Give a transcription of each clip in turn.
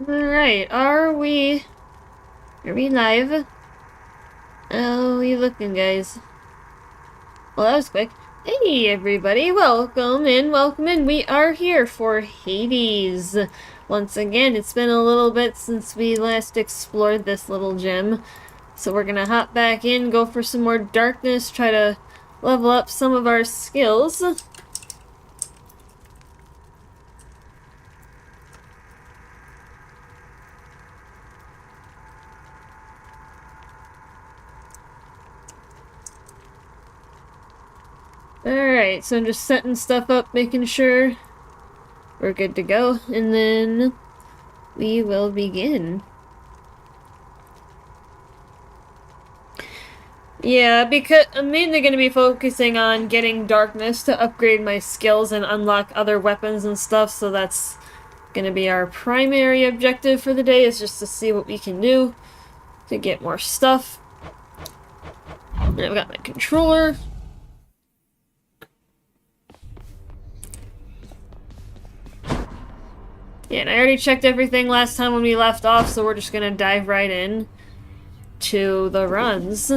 Alright, are we live? How are we looking, guys? Well, that was quick. Hey, everybody, welcome in. We are here for Hades. Once again, it's been a little bit since we last explored this little gem. So we're gonna hop back in, go for some more darkness, try to level up some of our skills. Alright, so I'm just setting stuff up, making sure we're good to go, and then we will begin. Yeah, because I'm mainly going to be focusing on getting darkness to upgrade my skills and unlock other weapons and stuff, so that's going to be our primary objective for the day, is just to see what we can do to get more stuff. And I've got my controller. Yeah, and I already checked everything last time when we left off, so we're just gonna dive right in to the runs.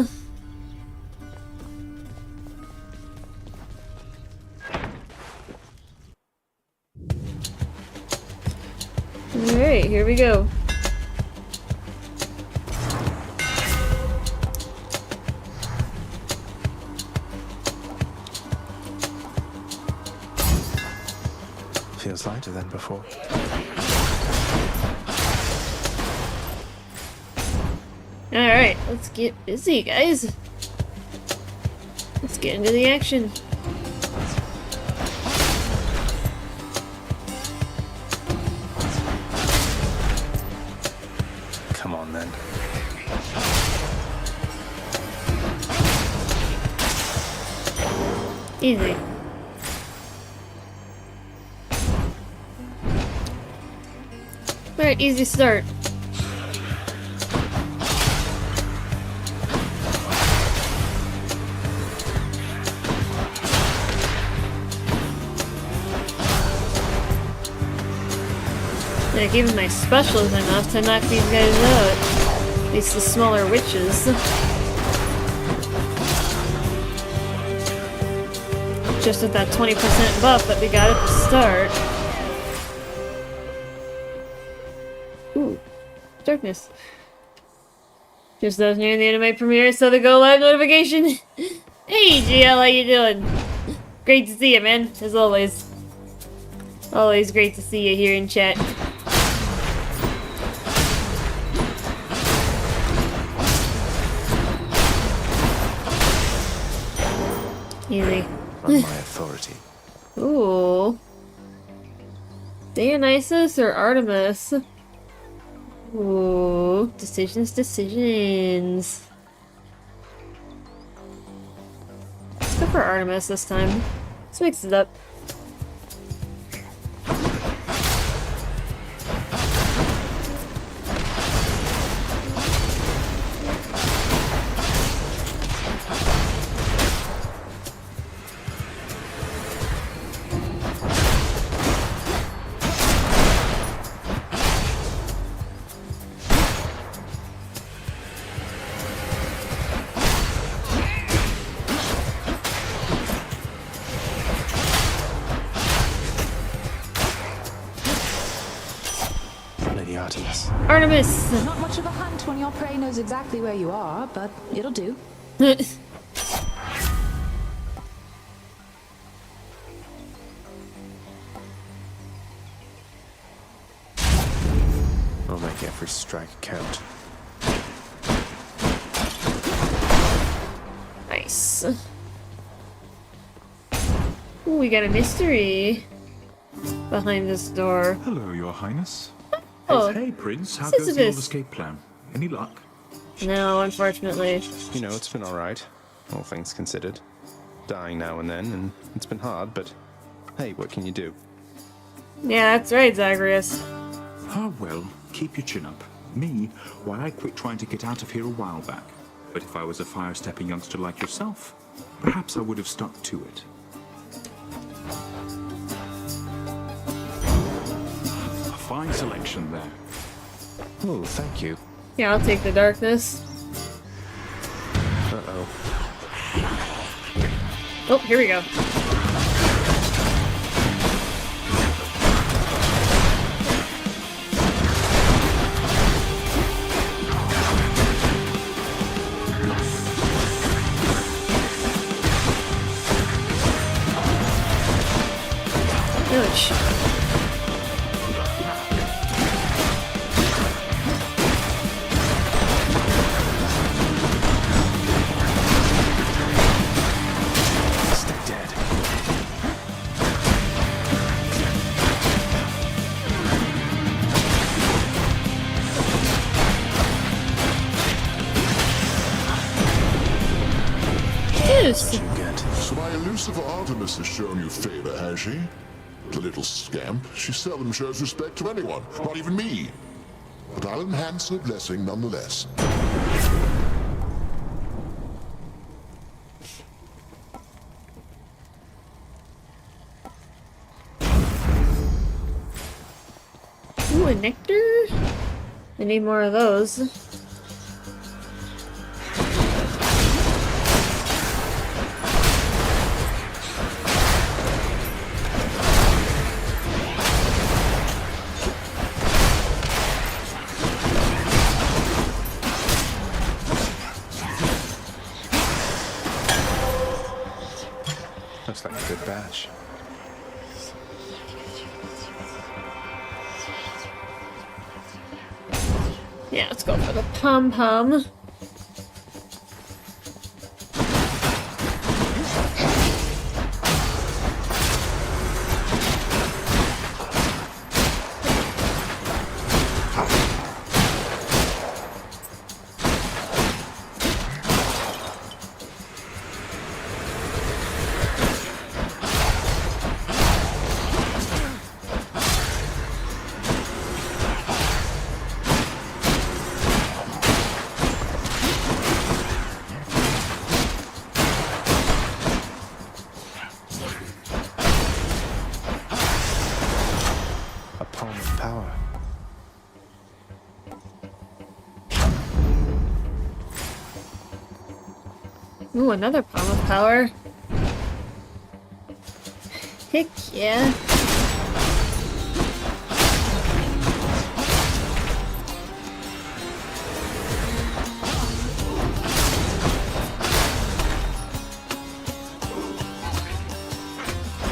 Alright, here we go. Feels lighter than before. Alright, let's get busy, guys. Let's get into the action. Come on, then. Easy. Alright, easy start. Like, even my specials enough to knock these guys out. At least the smaller witches. Just with that 20% buff that we got at the start. Ooh, darkness. Just those near the anime premiere, so the go live notification. Hey GL, how you doing? Great to see you, man, as always. Always great to see you here in chat. Easy. On my authority. Ooh. Dionysus or Artemis? Ooh. Decisions. Let's go for Artemis this time. Let's mix it up. Artemis! Not much of a hunt when your prey knows exactly where you are, but it'll do. I'll make every strike count. Nice. Ooh, we got a mystery behind this door. Hello, Your Highness. Oh, Hey, Prince. How goes the Sisyphus. old escape plan? Any luck? No, unfortunately. You know, it's been alright, all things considered. Dying now and then, and it's been hard, but hey, what can you do? Yeah, that's right, Zagreus. Ah, well, keep your chin up. Me, why, I quit trying to get out of here a while back. But if I was a fire-stepping youngster like yourself, perhaps I would have stuck to it. A fine selection there. Oh, thank you. Yeah, I'll take the darkness. Uh-oh. Oh, here we go. Ouch. Stay dead. Juice. You get. So my elusive Artemis has shown you favor, has she? The little scamp. She seldom shows respect to anyone, not even me. But I'll enhance her blessing nonetheless. Ooh, a nectar? I need more of those. Looks like a good batch. Yeah, let's go for the pom-pom. A palm of power. Ooh, another palm of power. Heck yeah.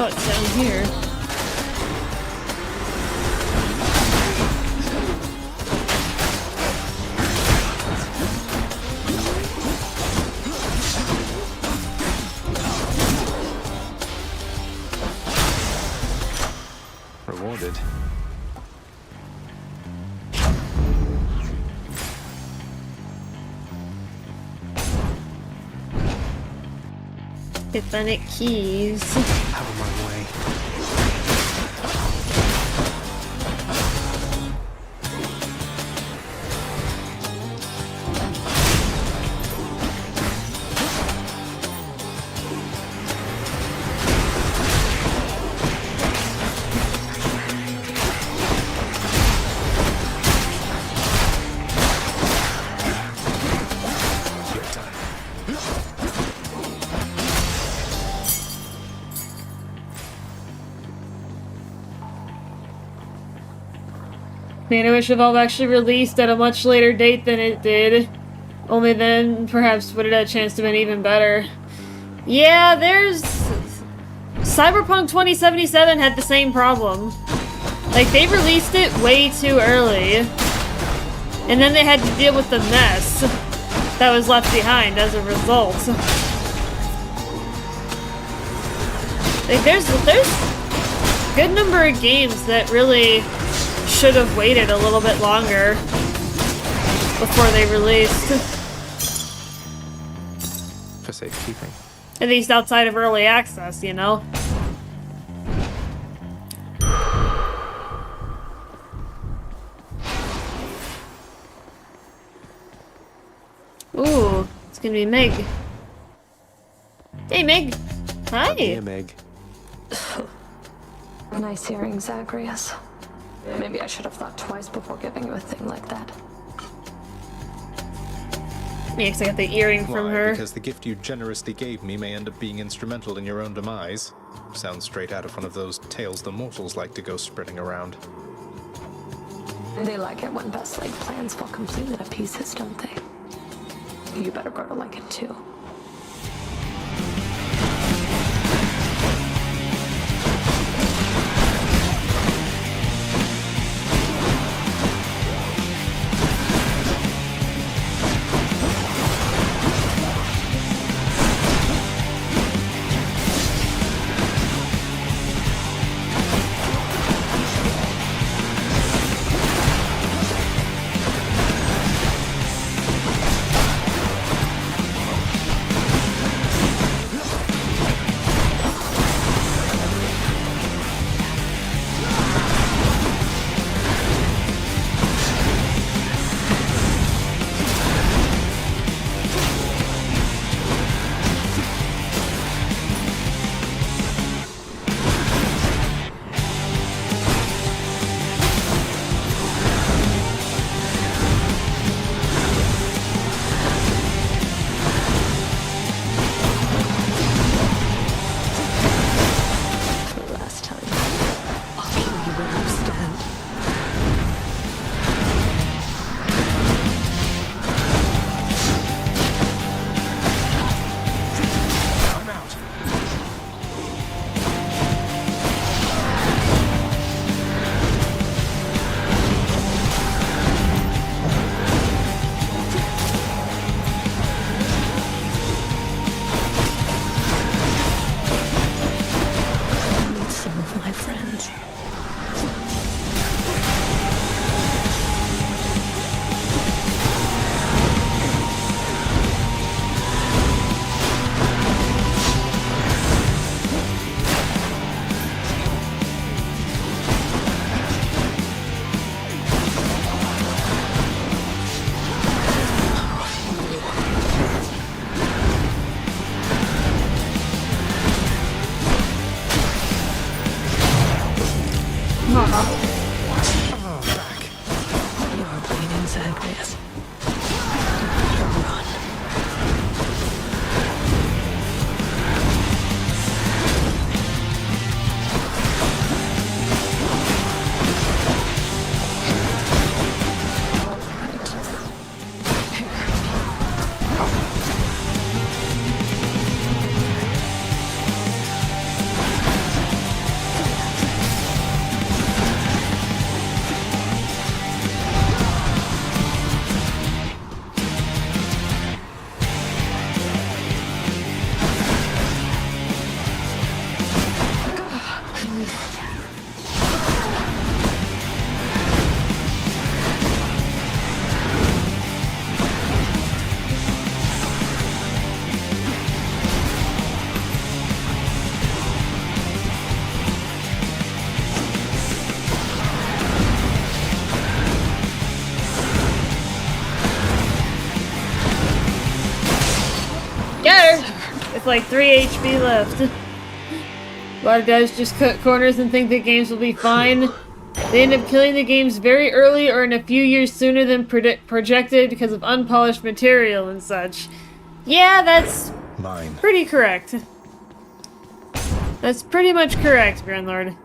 Oh, it's down here. Rewarded. Pathetic keys. Out of my way. You're done. Man, I wish Evolve actually released at a much later date than it did. Only then, perhaps, would it have a chance to have been even better. Yeah, there's... Cyberpunk 2077 had the same problem. Like, they released it way too early. And then they had to deal with the mess that was left behind as a result. Like, there's a good number of games that really should have waited a little bit longer before they released. For safekeeping. At least outside of early access, you know? Ooh, it's gonna be Meg. Hey, Meg. Hi. Yeah, Meg. Nice hearing, Zagreus. Maybe I should have thought twice before giving you a thing like that. Yeah, 'cause I got the earring from Why? her. Because the gift you generously gave me may end up being instrumental in your own demise. Sounds straight out of one of those tales the mortals like to go spreading around. They like it when best laid plans fall completely to pieces, don't they? You better grow to like it too. Get her! It's like 3 HP left. A lot of guys just cut corners and think the games will be fine. They end up killing the games very early or in a few years sooner than projected because of unpolished material and such. Yeah, that's Mine. pretty correct. That's pretty much correct, Grandlord.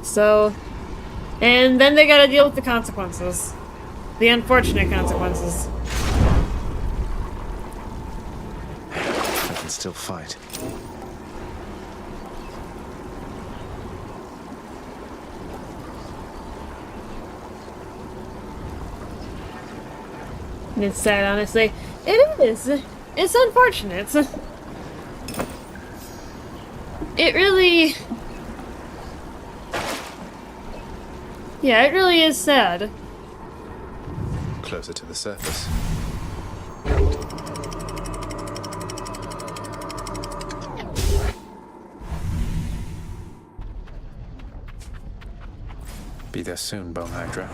So, and then they gotta deal with the consequences. The unfortunate consequences. I can still fight. It's sad, honestly. It is. It's unfortunate. It really... Yeah, it really is sad. Closer to the surface. Be there soon, Bone Hydra.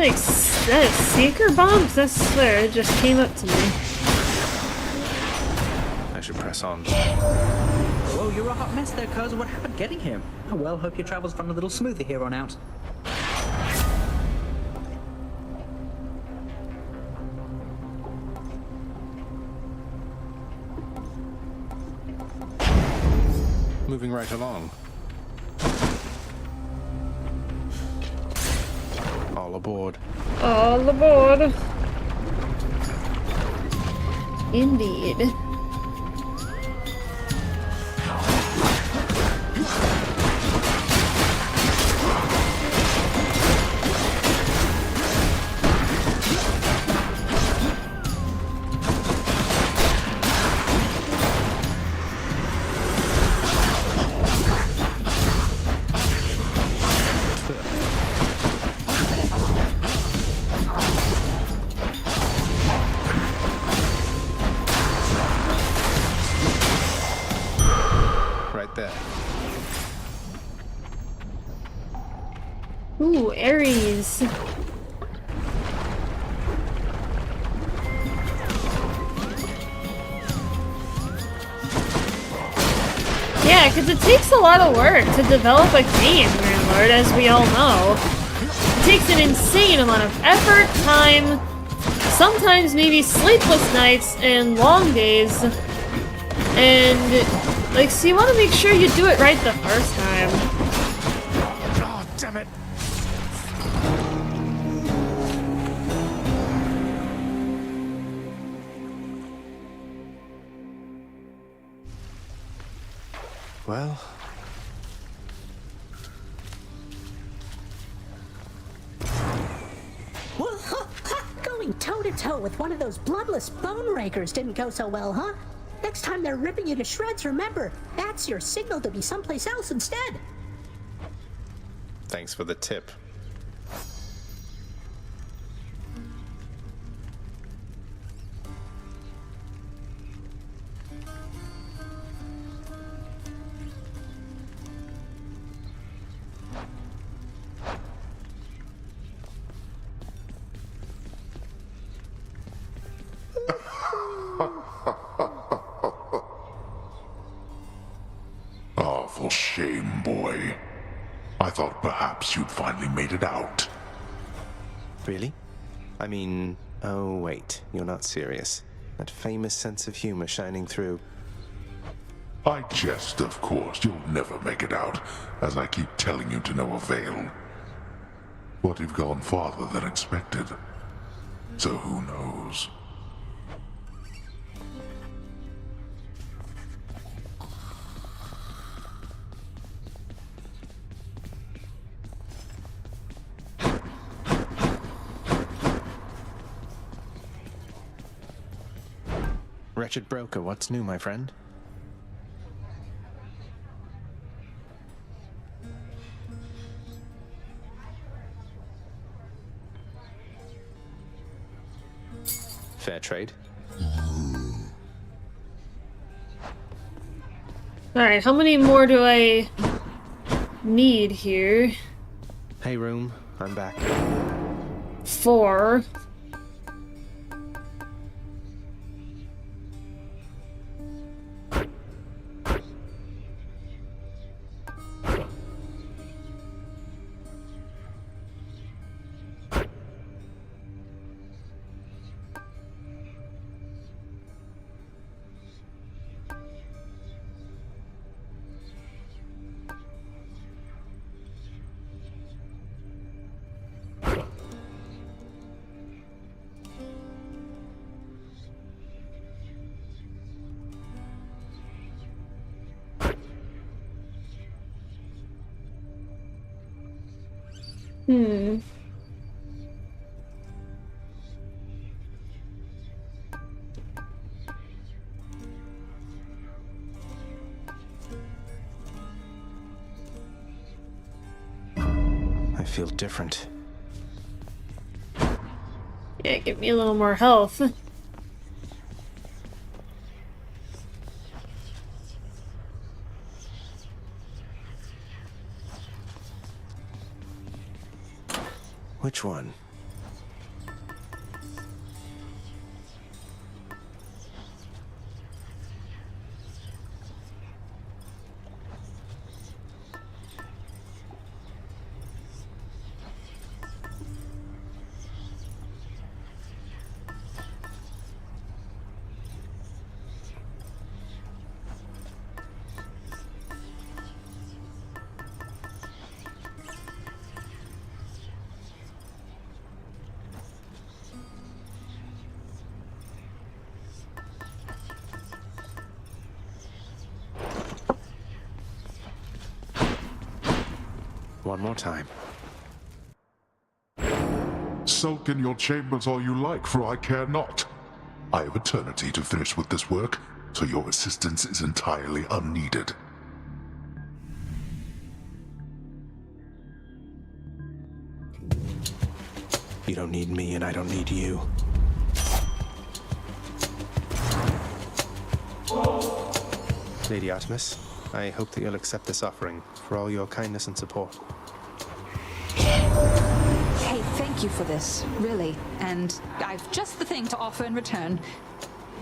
like seeker bombs? I swear, it just came up to me. I should press on. Whoa, you're a hot mess there, cuz. What happened getting here? Oh well, hope your travels run a little smoother here on out. Moving right along. All aboard. All aboard. Indeed. Right there. Ooh, Aries. Yeah, because it takes a lot of work to develop a game, Landlord, as we all know. It takes an insane amount of effort, time, sometimes maybe sleepless nights and long days. And, like, so you want to make sure you do it right the first time. Oh, damn it! Well, Well, going toe-to-toe with one of those bloodless bone rakers didn't go so well, huh? Next time they're ripping you to shreds, remember, that's your signal to be someplace else instead. thanks for the tip. Awful shame, boy. I thought perhaps you'd finally made it out. Really? I mean, oh wait, you're not serious. That famous sense of humor shining through. I jest, of course. You'll never make it out, as I keep telling you to no avail. But you've gone farther than expected. So who knows? Wretched broker, what's new, my friend? Fair trade. Alright, how many more do I need here? Hey, room, I'm back. 4. Hmm. I feel different. Yeah, give me a little more health. Which one? One more time. Sulk in your chambers all you like, for I care not. I have eternity to finish with this work, so your assistance is entirely unneeded. You don't need me, and I don't need you. Lady Artemis, I hope that you'll accept this offering for all your kindness and support. Hey, thank you for this, really. And I've just the thing to offer in return.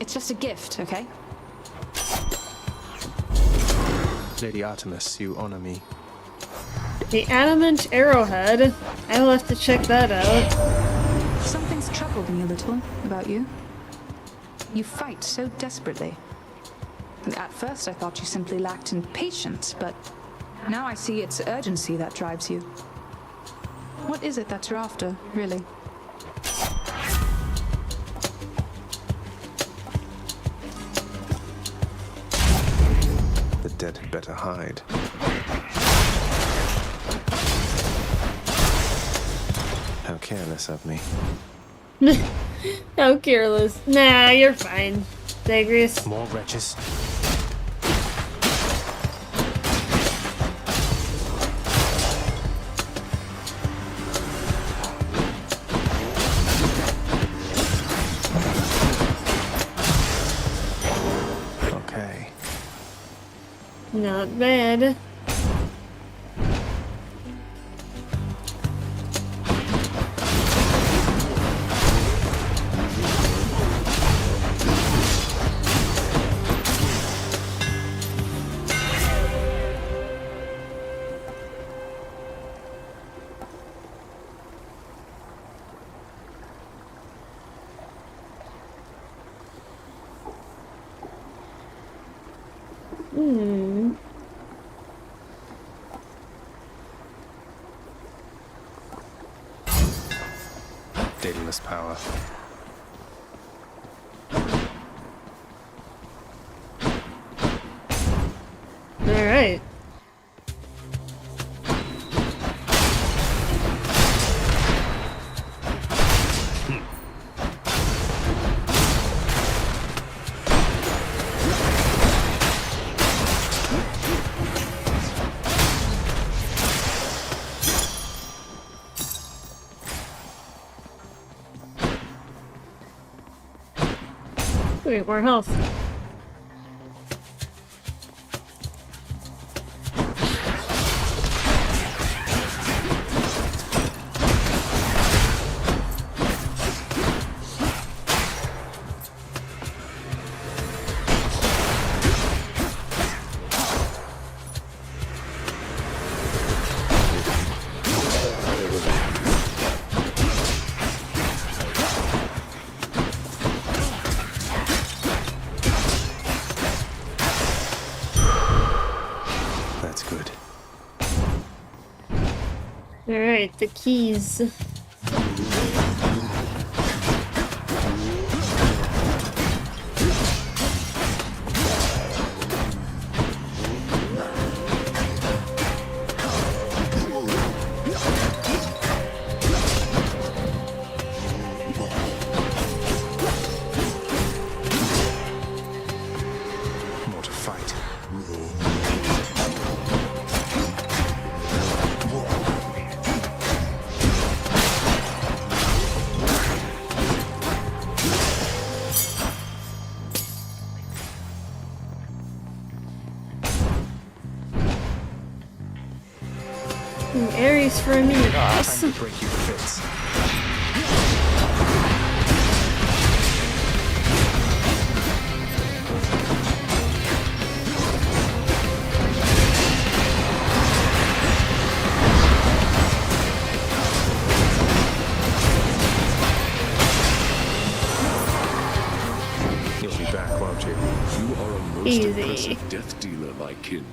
It's just a gift, okay? Lady Artemis, you honor me. The adamant arrowhead. I will have to check that out. Something's troubled me a little about you. You fight so desperately. At first, I thought you simply lacked in patience, but now I see it's urgency that drives you. What is it that you're after, really? The dead had better hide. How careless of me. How careless. Nah, you're fine. Zagreus. More wretches. Okay. Not bad. Daedalus power. Alright. Wait, more health. That's good. Alright, the keys. More to fight. Ares for a mini boss. Time to break you to bits. You'll be back, won't you? You are a most Easy. impressive death dealer, my kin.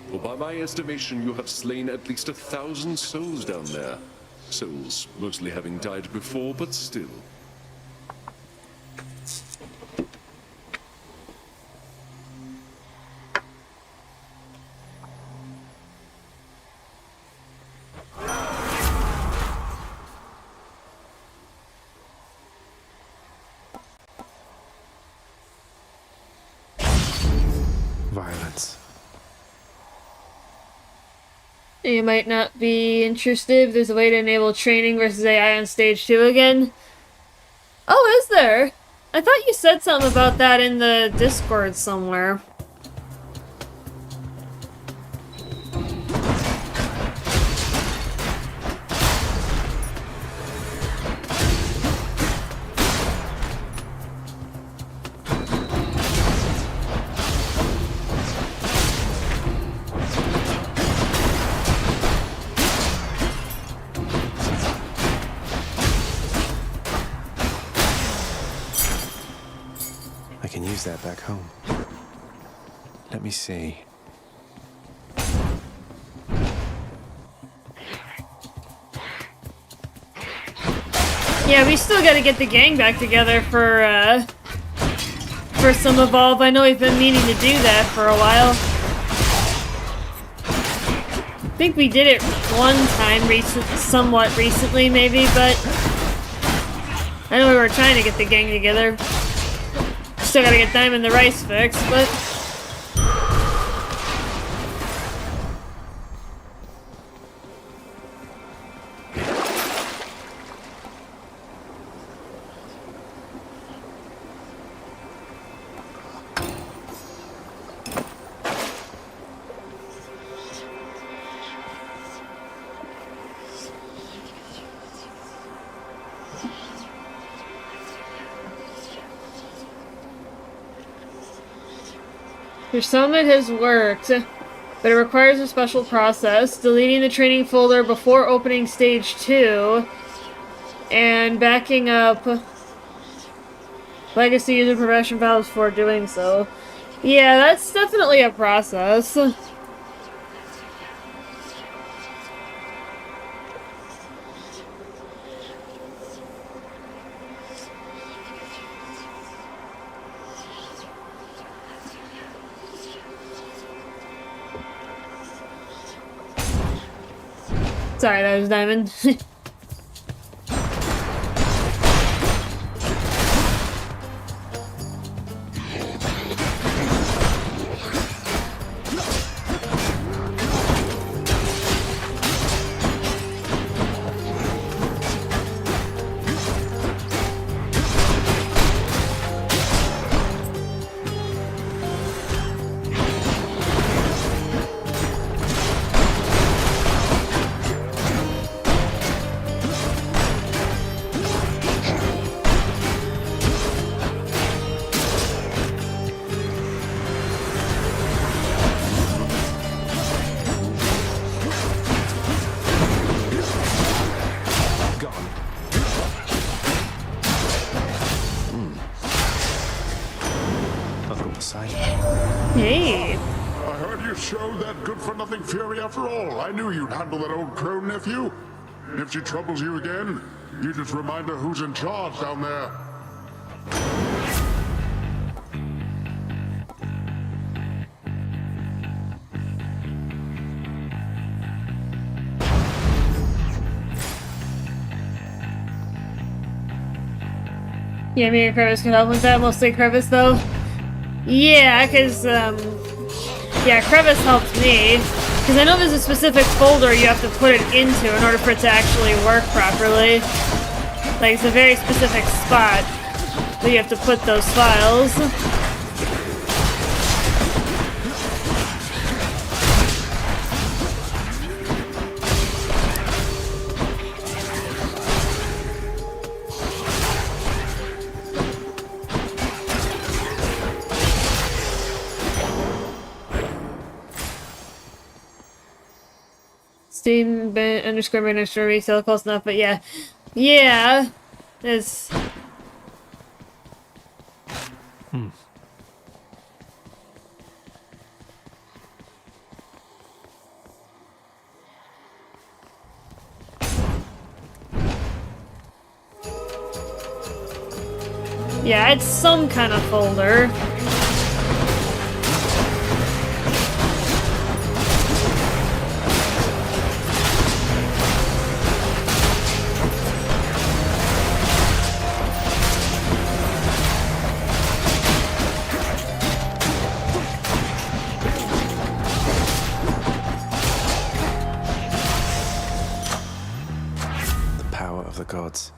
For by my estimation, you have slain at least 1,000 souls down there. Souls mostly having died before, but still. You might not be interested if there's a way to enable training versus AI on stage 2 again. Oh, is there? I thought you said something about that in the Discord somewhere. I can use that back home. Let me see. Yeah, we still gotta get the gang back together for some Evolve. I know we've been meaning to do that for a while. I think we did it one time somewhat recently, maybe, but I know we were trying to get the gang together. Still gotta get Diamond the Rice fixed, but... Your summit has worked, but it requires a special process. Deleting the training folder before opening stage 2, and backing up legacy user progression files before doing so. Yeah, that's definitely a process. Sorry, that was Diamond. Hey. I heard you showed that good-for-nothing fury after all. I knew you'd handle that old crone nephew. If she troubles you again, you just remind her who's in charge down there. Yeah, me and Crevice can help with that. Mostly Crevice, though. Yeah, because, yeah, Crevice helped me. Because I know there's a specific folder you have to put it into in order for it to actually work properly. Like, it's a very specific spot that you have to put those files. Steam underscore by underscore resale close enough, but yeah. Yeah. It's... Yeah, it's some kind of folder. the gods.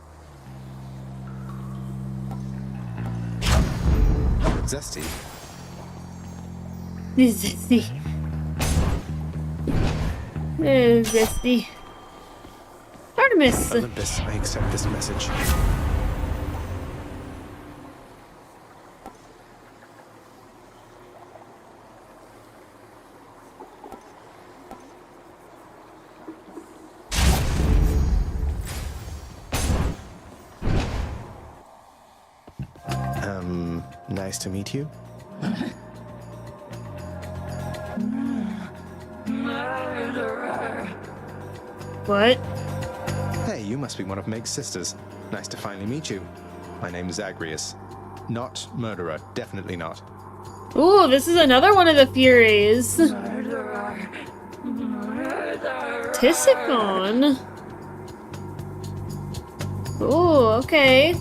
Zesty. Zesty. Zesty. Artemis. Olympus, I accept this message. Nice to meet you. What? Hey, you must be one of Meg's sisters. Nice to finally meet you. My name is Agrius. Not murderer, definitely not. Ooh, this is another one of the Furies. Tisicon. Ooh, okay.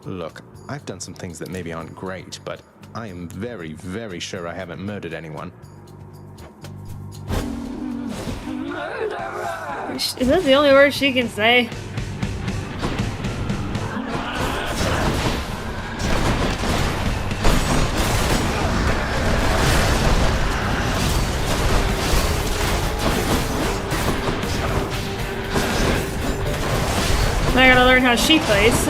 Look, I've done some things that maybe aren't great, but I am very, very sure I haven't murdered anyone. Is that the only word she can say? I gotta learn how she plays.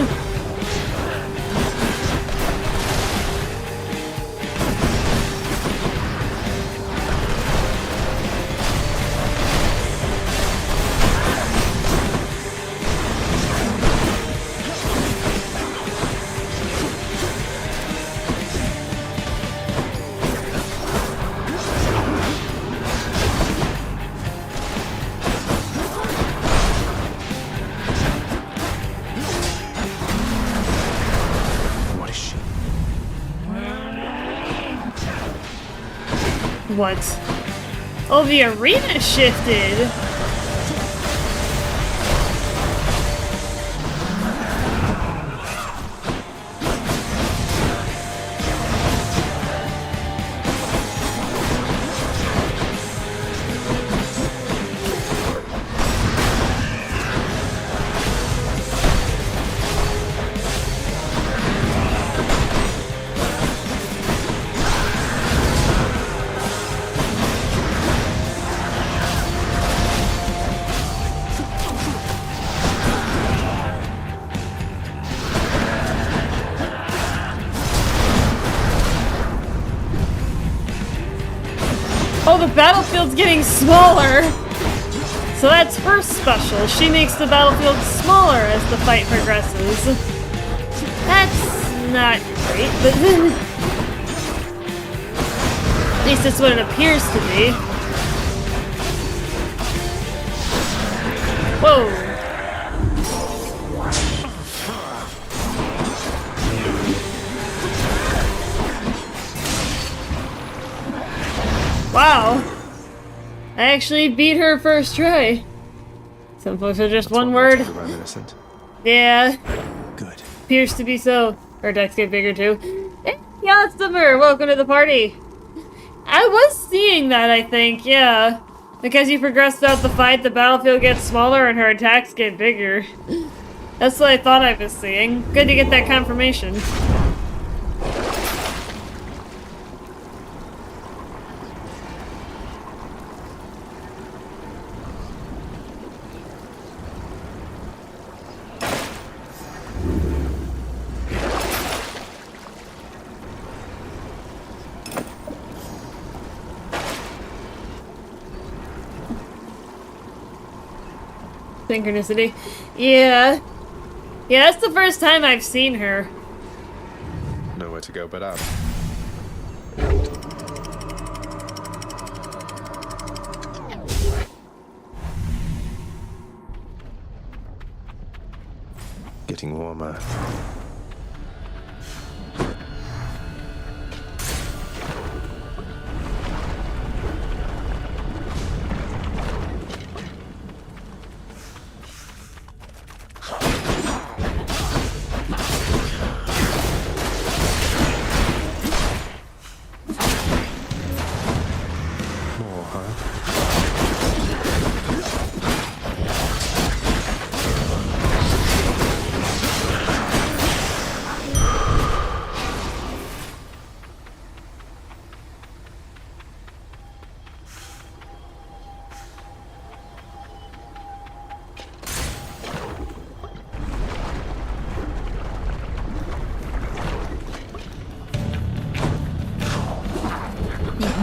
What is she? What? Oh, the arena shifted! Oh, the battlefield's getting smaller! So that's her special. She makes the battlefield smaller as the fight progresses. That's not great, but at least that's what it appears to be. Whoa! Wow! I actually beat her first try. Some folks are just one word. Reminiscent. Yeah, Good. appears to be so. Her decks get bigger too. Hey, Yastumer, welcome to the party. I was seeing that, I think, yeah. Because you progress throughout the fight, the battlefield gets smaller and her attacks get bigger. That's what I thought I was seeing. Good to get that confirmation. Synchronicity. Yeah. Yeah, that's the first time I've seen her. Nowhere to go but up. Getting warmer. More, huh?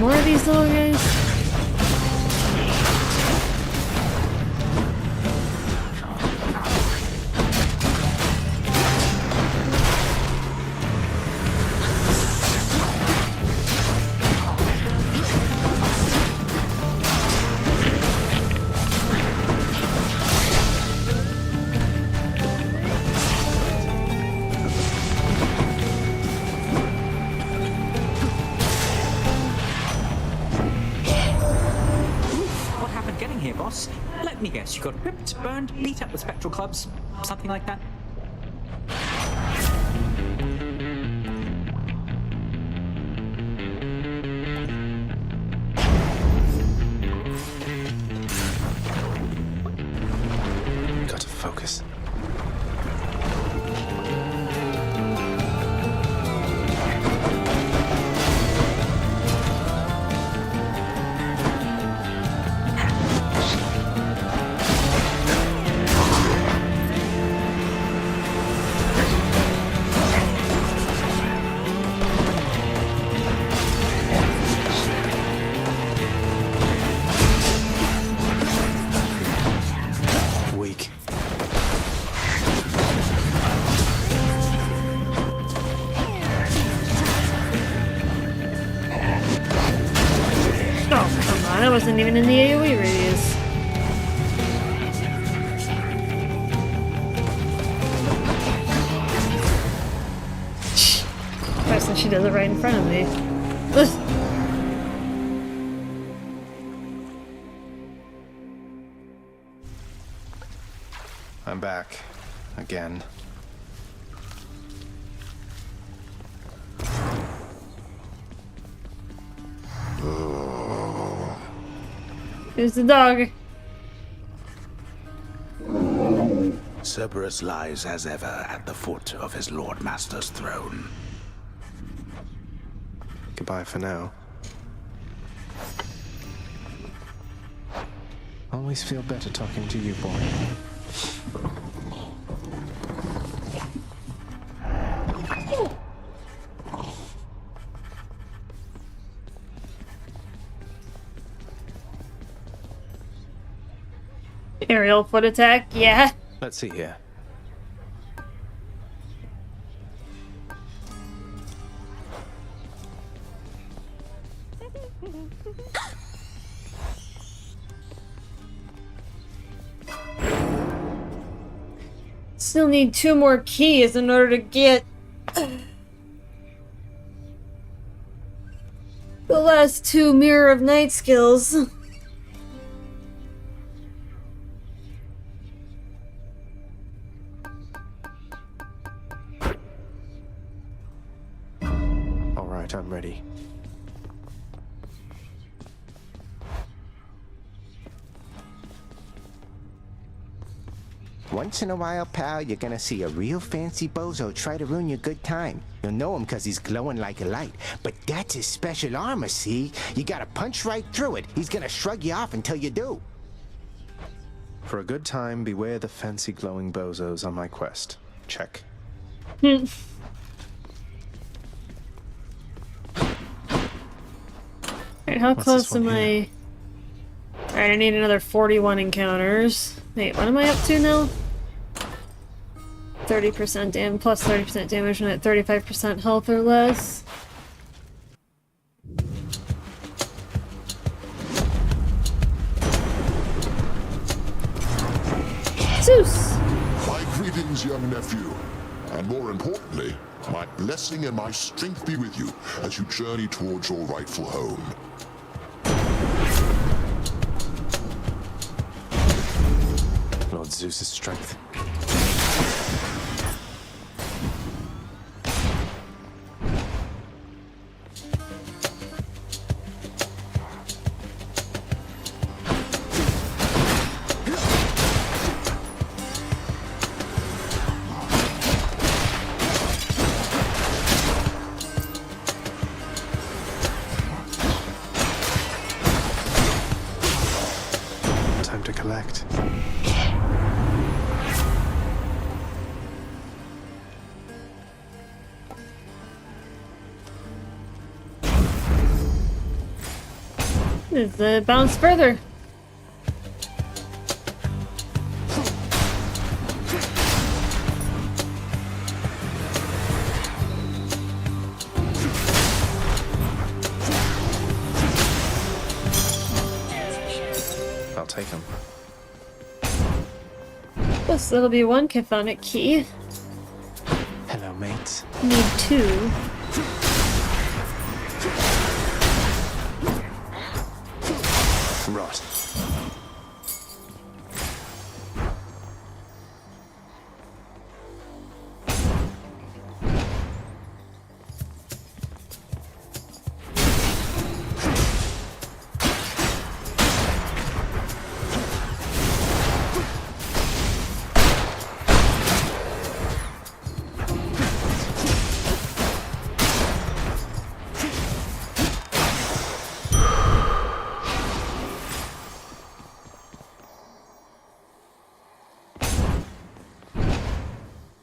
more of these little guys? What happened getting here, boss? Let me guess, you got ripped, burned, beat up with spectral clubs? Something like that? Got to focus. Weak. Oh, come on. I wasn't even in the AoE radius. Person, she does it right in front of me. Ugh. I'm back. Again. Who's the dog? Cerberus lies as ever at the foot of his Lord Master's throne. Goodbye for now. Always feel better talking to you, boy. Aerial foot attack? Yeah. Let's see here. Still need 2 more keys in order to get the last 2 Mirror of Night skills. All right, I'm ready. Once in a while, pal, you're gonna see a real fancy bozo try to ruin your good time. You'll know him because he's glowing like a light. But that's his special armor, see? You gotta punch right through it. He's gonna shrug you off until you do. For a good time, beware the fancy glowing bozos on my quest. Check. Alright, how What's close this one am here? I? Alright, I need another 41 encounters. Wait, what am I up to now? 30% damage, plus 30% damage when at 35% health or less. Zeus! My greetings, young nephew. And more importantly, my blessing and my strength be with you as you journey towards your rightful home. Lord Zeus's strength. Time to collect. Let's bounce further. I'll take him. Plus, that'll be one Chthonic key. Hello, mates. Need two. Rot.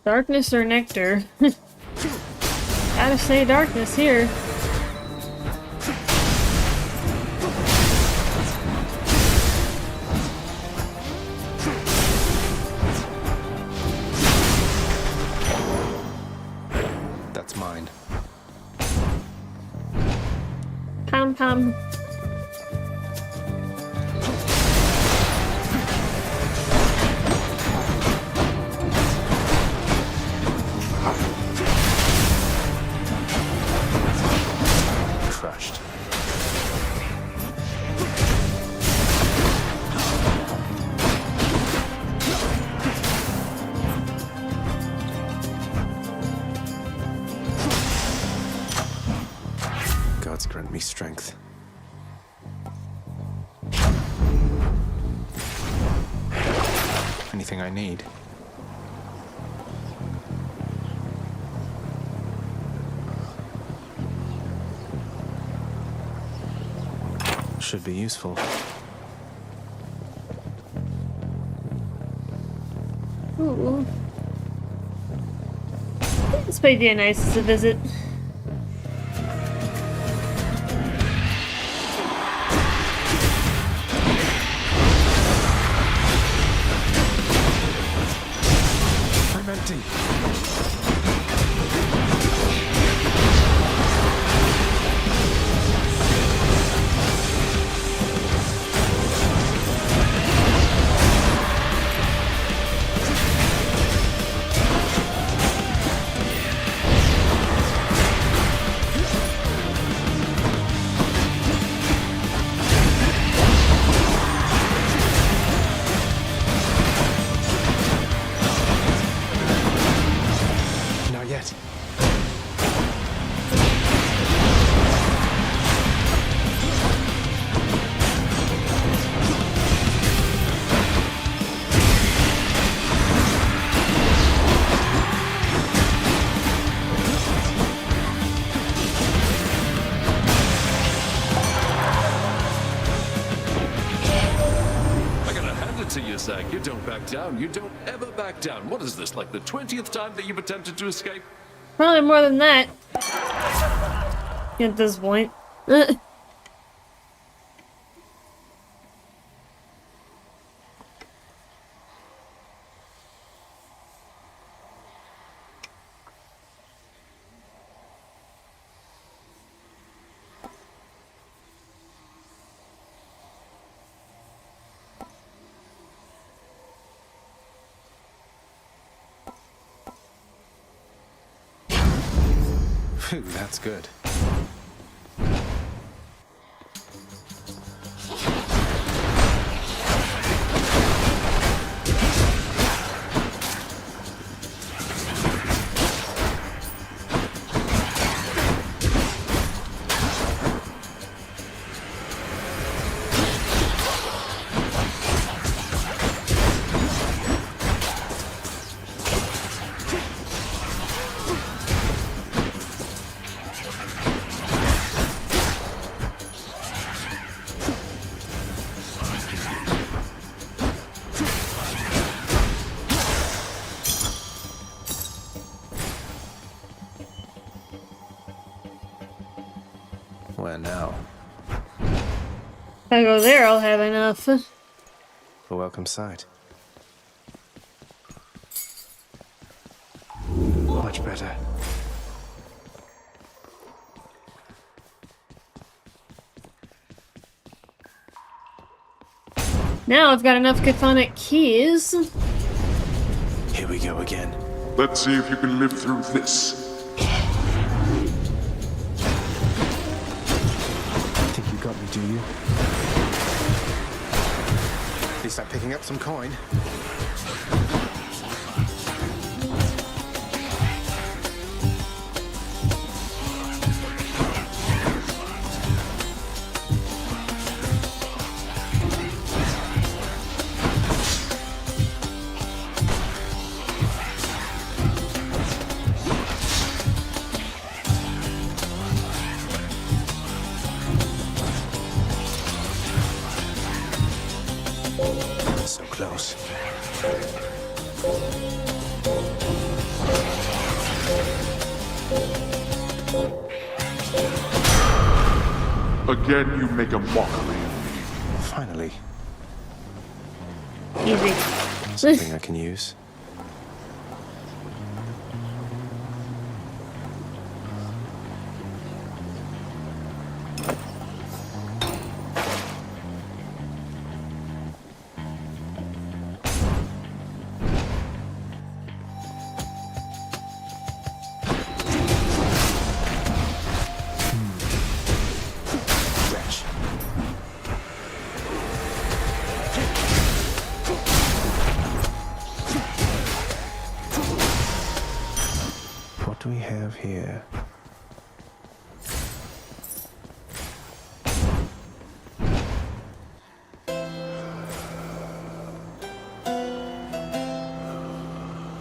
Darkness or nectar? Gotta say darkness here. That's mine. Pom pom. Crushed. Gods grant me strength. Anything I need. Should be useful. Ooh. This might be a nice to visit. I'm empty. Not yet. I gotta hand it to you, Zach. You don't back down. You don't ever back down. What is this, like the 20th time that you've attempted to escape? Probably more than that. At this point. Phew, that's good. Where now? If I go there, I'll have enough. A welcome sight. Much better. Now I've got enough chthonic keys. Here we go again. Let's see if you can live through this. Think you got me, do you? At least I'm picking up some coin. So close. Again, you make a mockery of me. Finally. Easy. Something I can use. Wretch. What do we have here?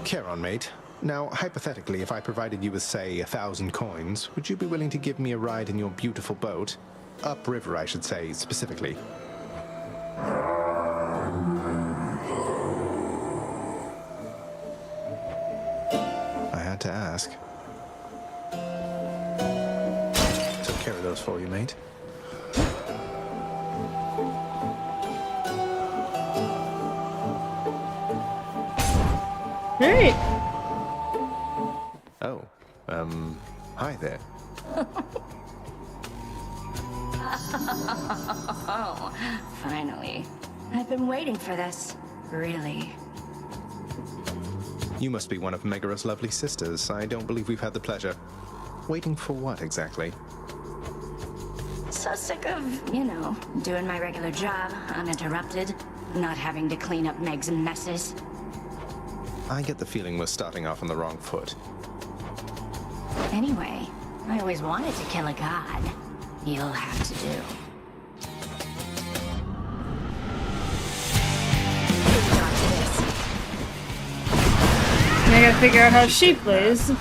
Charon, mate. Now, hypothetically, if I provided you with, say, 1,000 coins, would you be willing to give me a ride in your beautiful boat? Upriver, I should say, specifically. I had to ask. Took care of those for you, mate. Alright. Oh, hi there. Oh, finally. I've been waiting for this. Really. You must be one of Megaros' lovely sisters. I don't believe we've had the pleasure. Waiting for what, exactly? So sick of, you know, doing my regular job, uninterrupted, not having to clean up Meg's messes. I get the feeling we're starting off on the wrong foot. Anyway, I always wanted to kill a god. You'll have to do. I gotta figure out how she plays.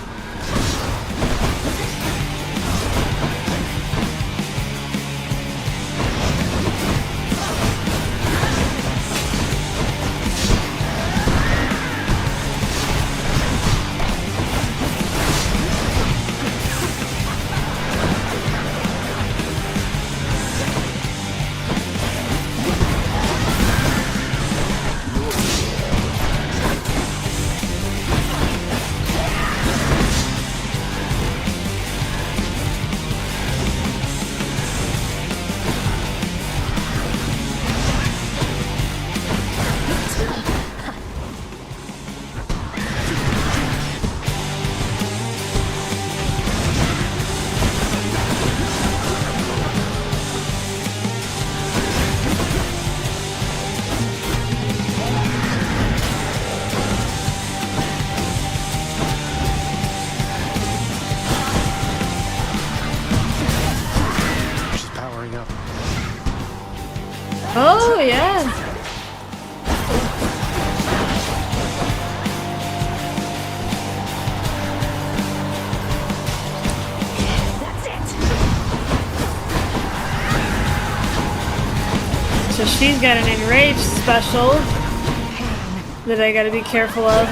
Oh, yeah. So she's got an enraged special that I gotta be careful of.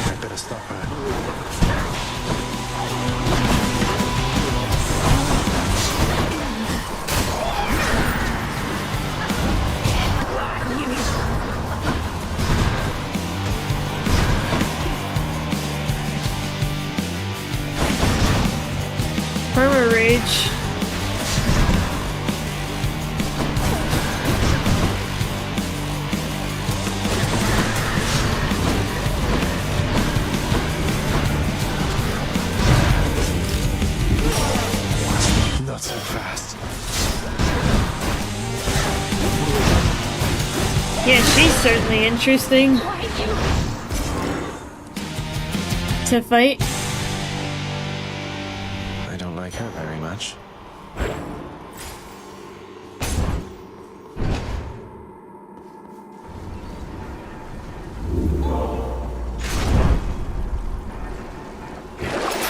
I better stop her. damage. Not so fast. Yeah, she's certainly interesting to fight. I don't like her very much.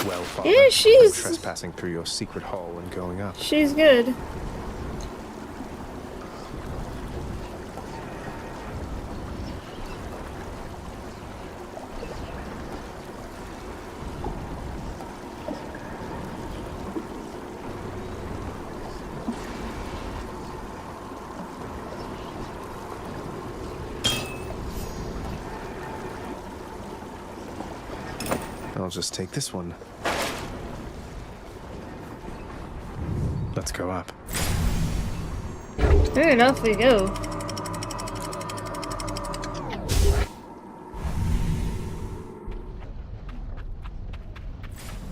Well, Father, Yeah, she's I'm trespassing through your secret hall and going up. She's good. I'll just take this one. Let's go up. Alright, off we go.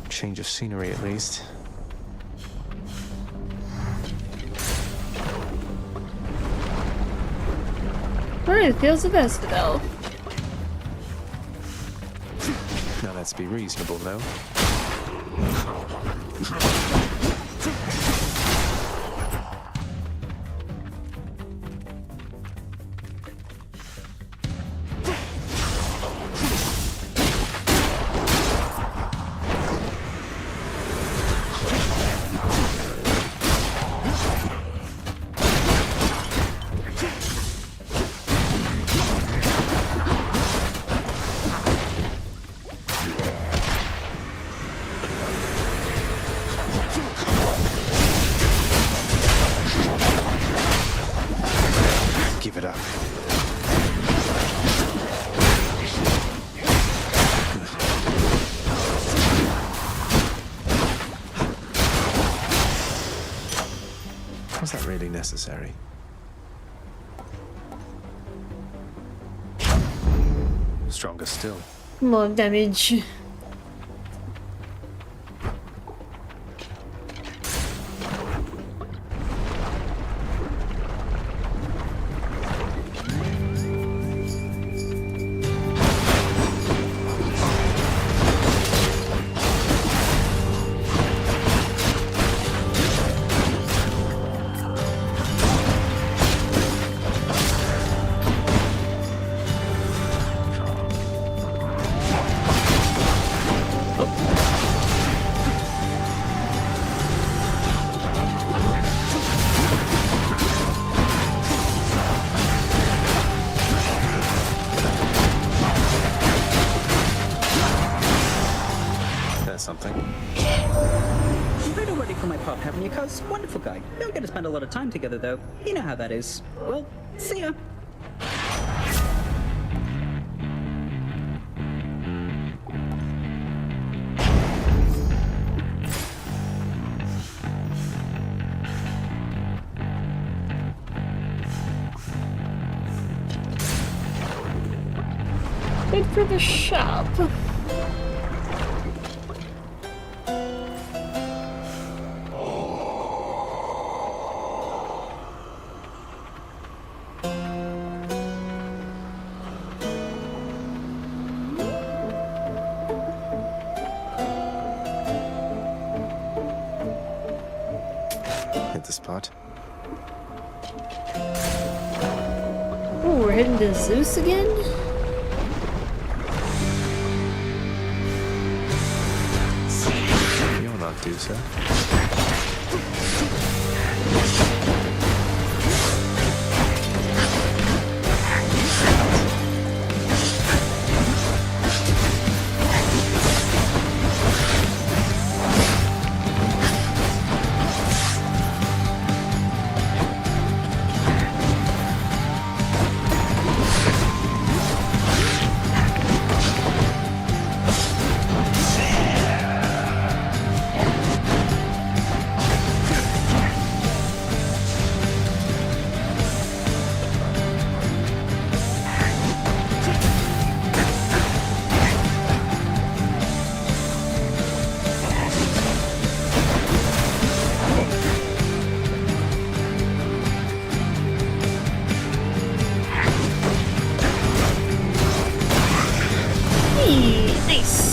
Change of scenery, at least. Alright, feels the best, though. Now let's be reasonable, no? Give it up. Was that really necessary? Stronger still. More damage. Something. You've been already for my pub, haven't you, cuz? Wonderful guy. Don't get to spend a lot of time together, though. You know how that is. Well, see ya. Good for the shop. Hit the spot. Oh, we're heading to Zeus again? You'll not do so.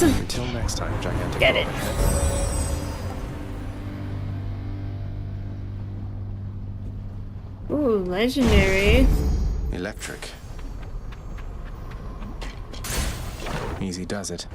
Until next time, gigantic. Get it. Ooh, legendary. Electric. Easy does it.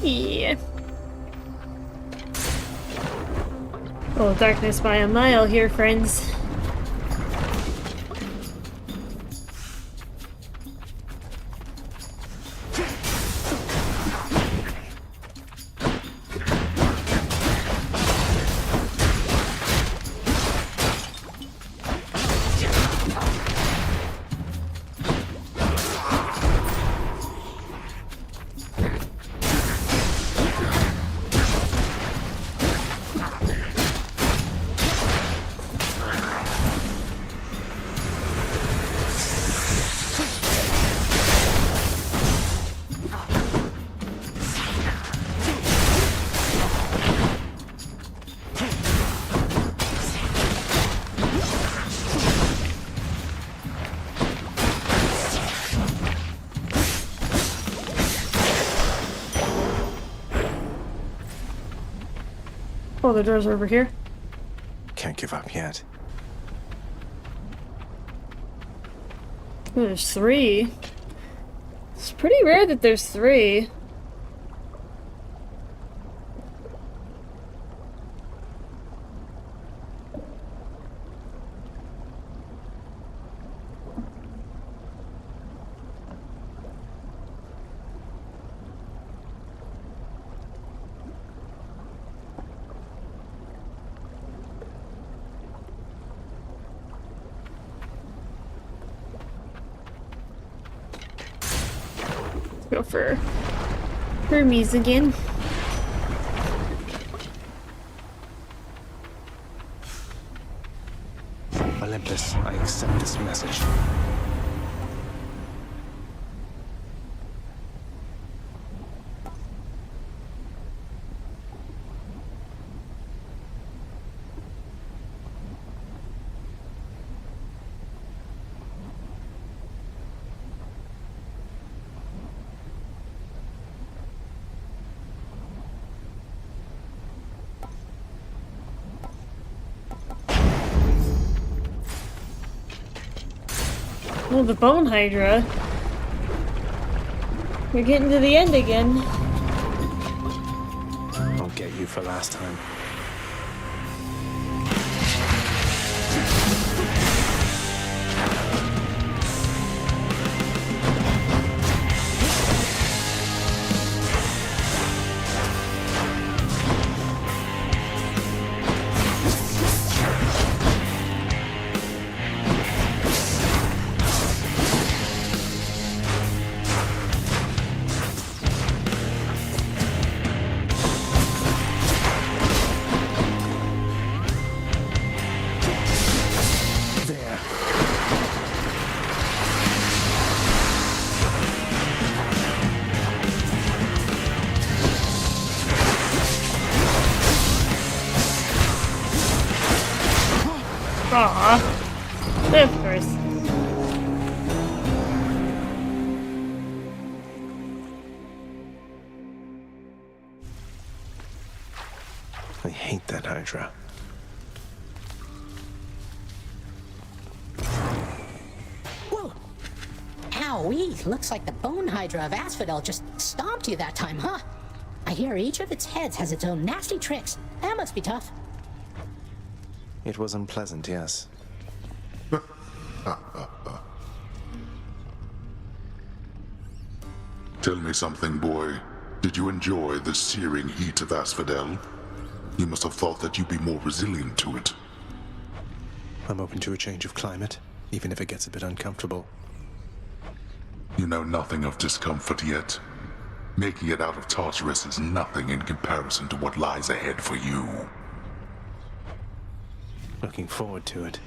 Yeah. Oh, darkness by a mile here, friends. Oh, the doors are over here. Can't give up yet. Ooh, there's 3. It's pretty rare that there's 3. Go for Hermes again. Olympus, I accept this message. Oh, the Bone Hydra. We're getting to the end again. I'll get you for last time. Aw. Of course. I hate that Hydra. Whoa! Owie, looks like the Bone Hydra of Asphodel just stomped you that time, huh? I hear each of its heads has its own nasty tricks. That must be tough. It was unpleasant, yes. Tell me something, boy. Did you enjoy the searing heat of Asphodel? You must have thought that you'd be more resilient to it. I'm open to a change of climate, even if it gets a bit uncomfortable. You know nothing of discomfort yet. Making it out of Tartarus is nothing in comparison to what lies ahead for you. Looking forward to it.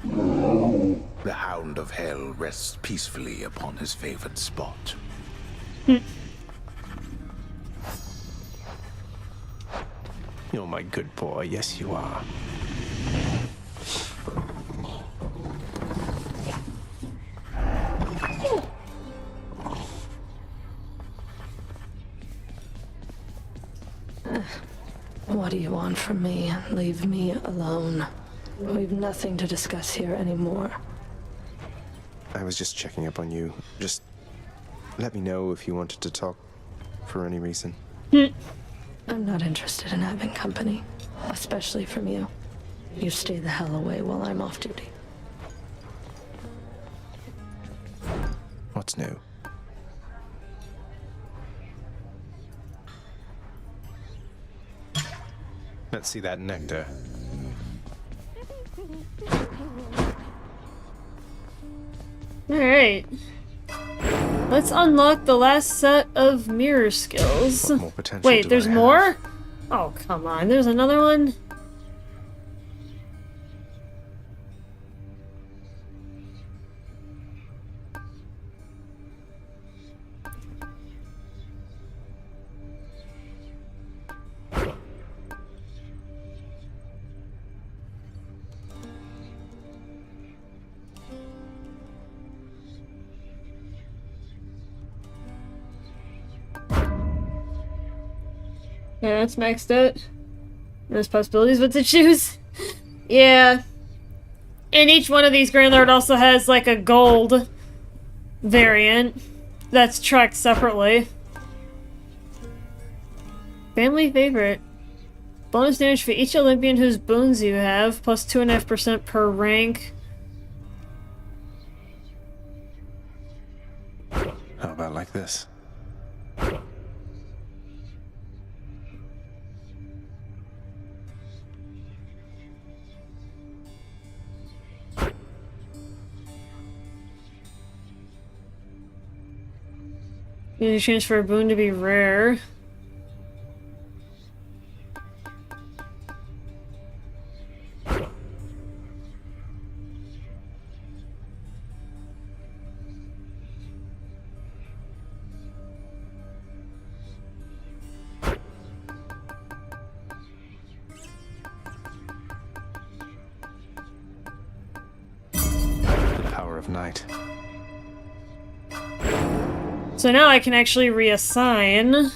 The Hound of Hell rests peacefully upon his favored spot. You're my good boy, yes you are. What do you want from me? Leave me alone. We've nothing to discuss here anymore. I was just checking up on you. Just let me know if you wanted to talk for any reason. I'm not interested in having company, especially from you. You stay the hell away while I'm off duty. What's new? Let's see that nectar. Alright. Let's unlock the last set of mirror skills. What more potential Wait, do there's I have? more? Oh, come on. There's another one? Yeah, that's maxed out. There's possibilities what to choose. Yeah. And each one of these Grand Lord also has like a gold variant that's tracked separately. Family favorite. Bonus damage for each Olympian whose boons you have, plus 2.5% per rank. How about like this? Use a chance for a boon to be rare. The power of night. So now I can actually reassign.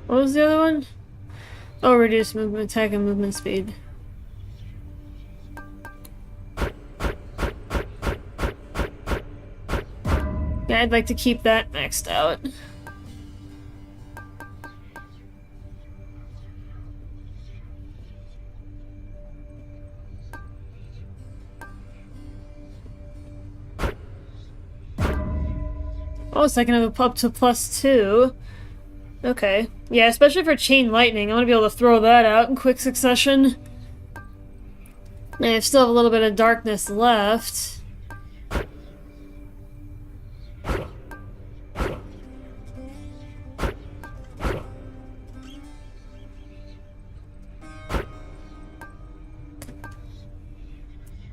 What was the other one? Oh, reduce movement, attack, and movement speed. Yeah, I'd like to keep that maxed out. Oh, so I can have up to +2. Okay. Yeah, especially for Chain Lightning. I'm gonna be able to throw that out in quick succession. And I still have a little bit of darkness left.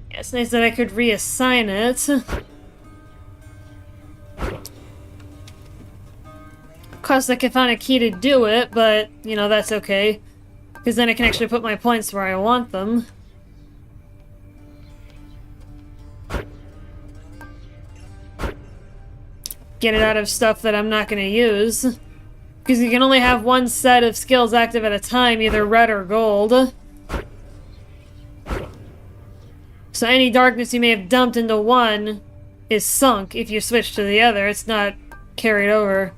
Yeah, it's nice that I could reassign it. Cost like I found a key to do it, but, you know, that's okay. Because then I can actually put my points where I want them. Get it out of stuff that I'm not going to use. Because you can only have one set of skills active at a time, either red or gold. So any darkness you may have dumped into one is sunk if you switch to the other. It's not carried over.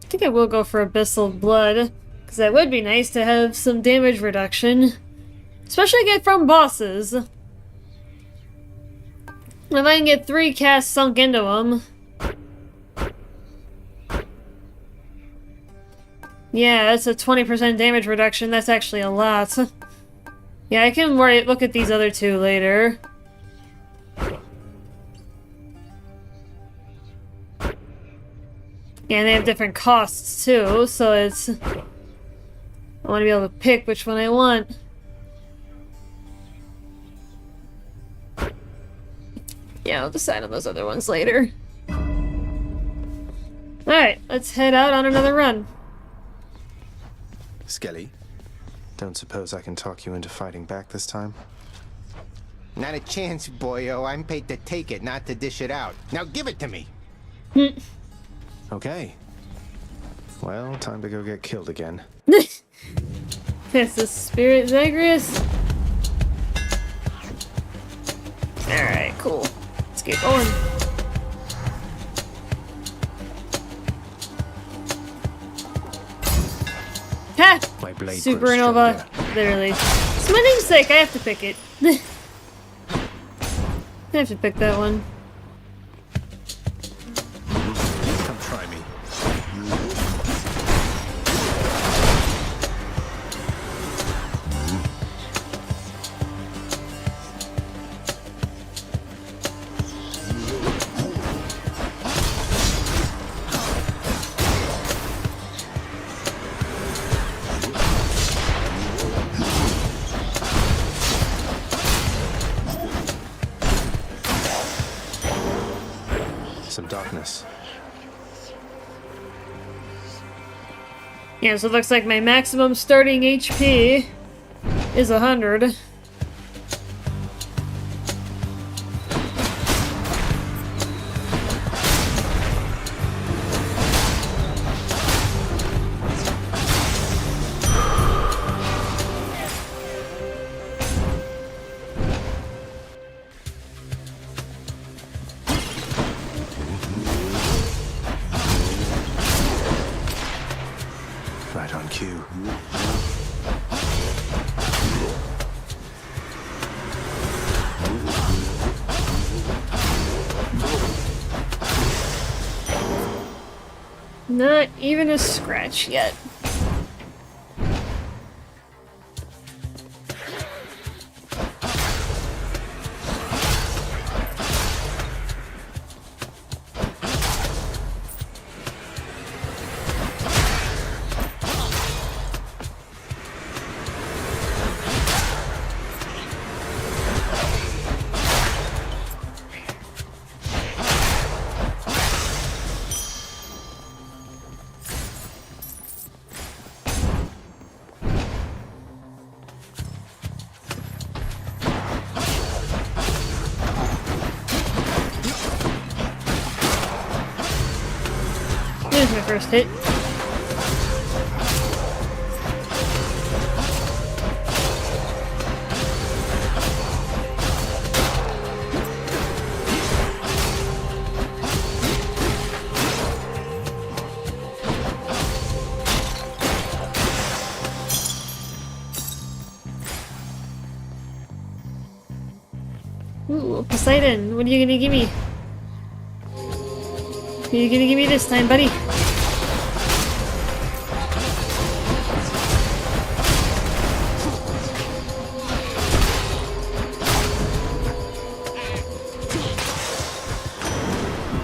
I think I will go for Abyssal Blood, because that would be nice to have some damage reduction. Especially get from bosses. If I can get 3 casts sunk into them. Yeah, that's a 20% damage reduction. That's actually a lot. Yeah, I can look at these other two later. Yeah, and they have different costs too, so it's... I want to be able to pick which one I want. Yeah, I'll decide on those other ones later. Alright, let's head out on another run. Skelly, don't suppose I can talk you into fighting back this time? Not a chance, boyo. I'm paid to take it, not to dish it out. Now give it to me. Okay. Well, time to go get killed again. That's the spirit, Zagreus. Alright, cool. Let's get going. Ha! My blade Supernova. Literally. It's my namesake, I have to pick it. I have to pick that one. Come try me. Some darkness. Yeah, so it looks like my maximum starting HP is 100. Right on cue. Not even a scratch yet. Here's my first hit. Ooh, Poseidon, what are you gonna give me? What are you gonna give me this time, buddy?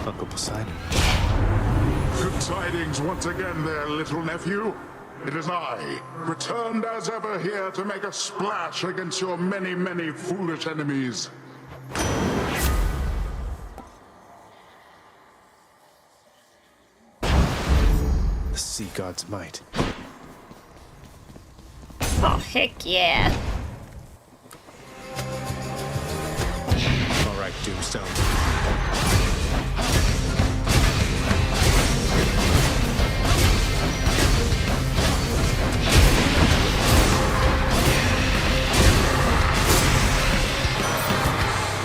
Uncle Poseidon. Good tidings once again there, little nephew. It is I, returned as ever here to make a splash against your many, many foolish enemies. the sea god's might. Oh, heck yeah. All right, Tombstone.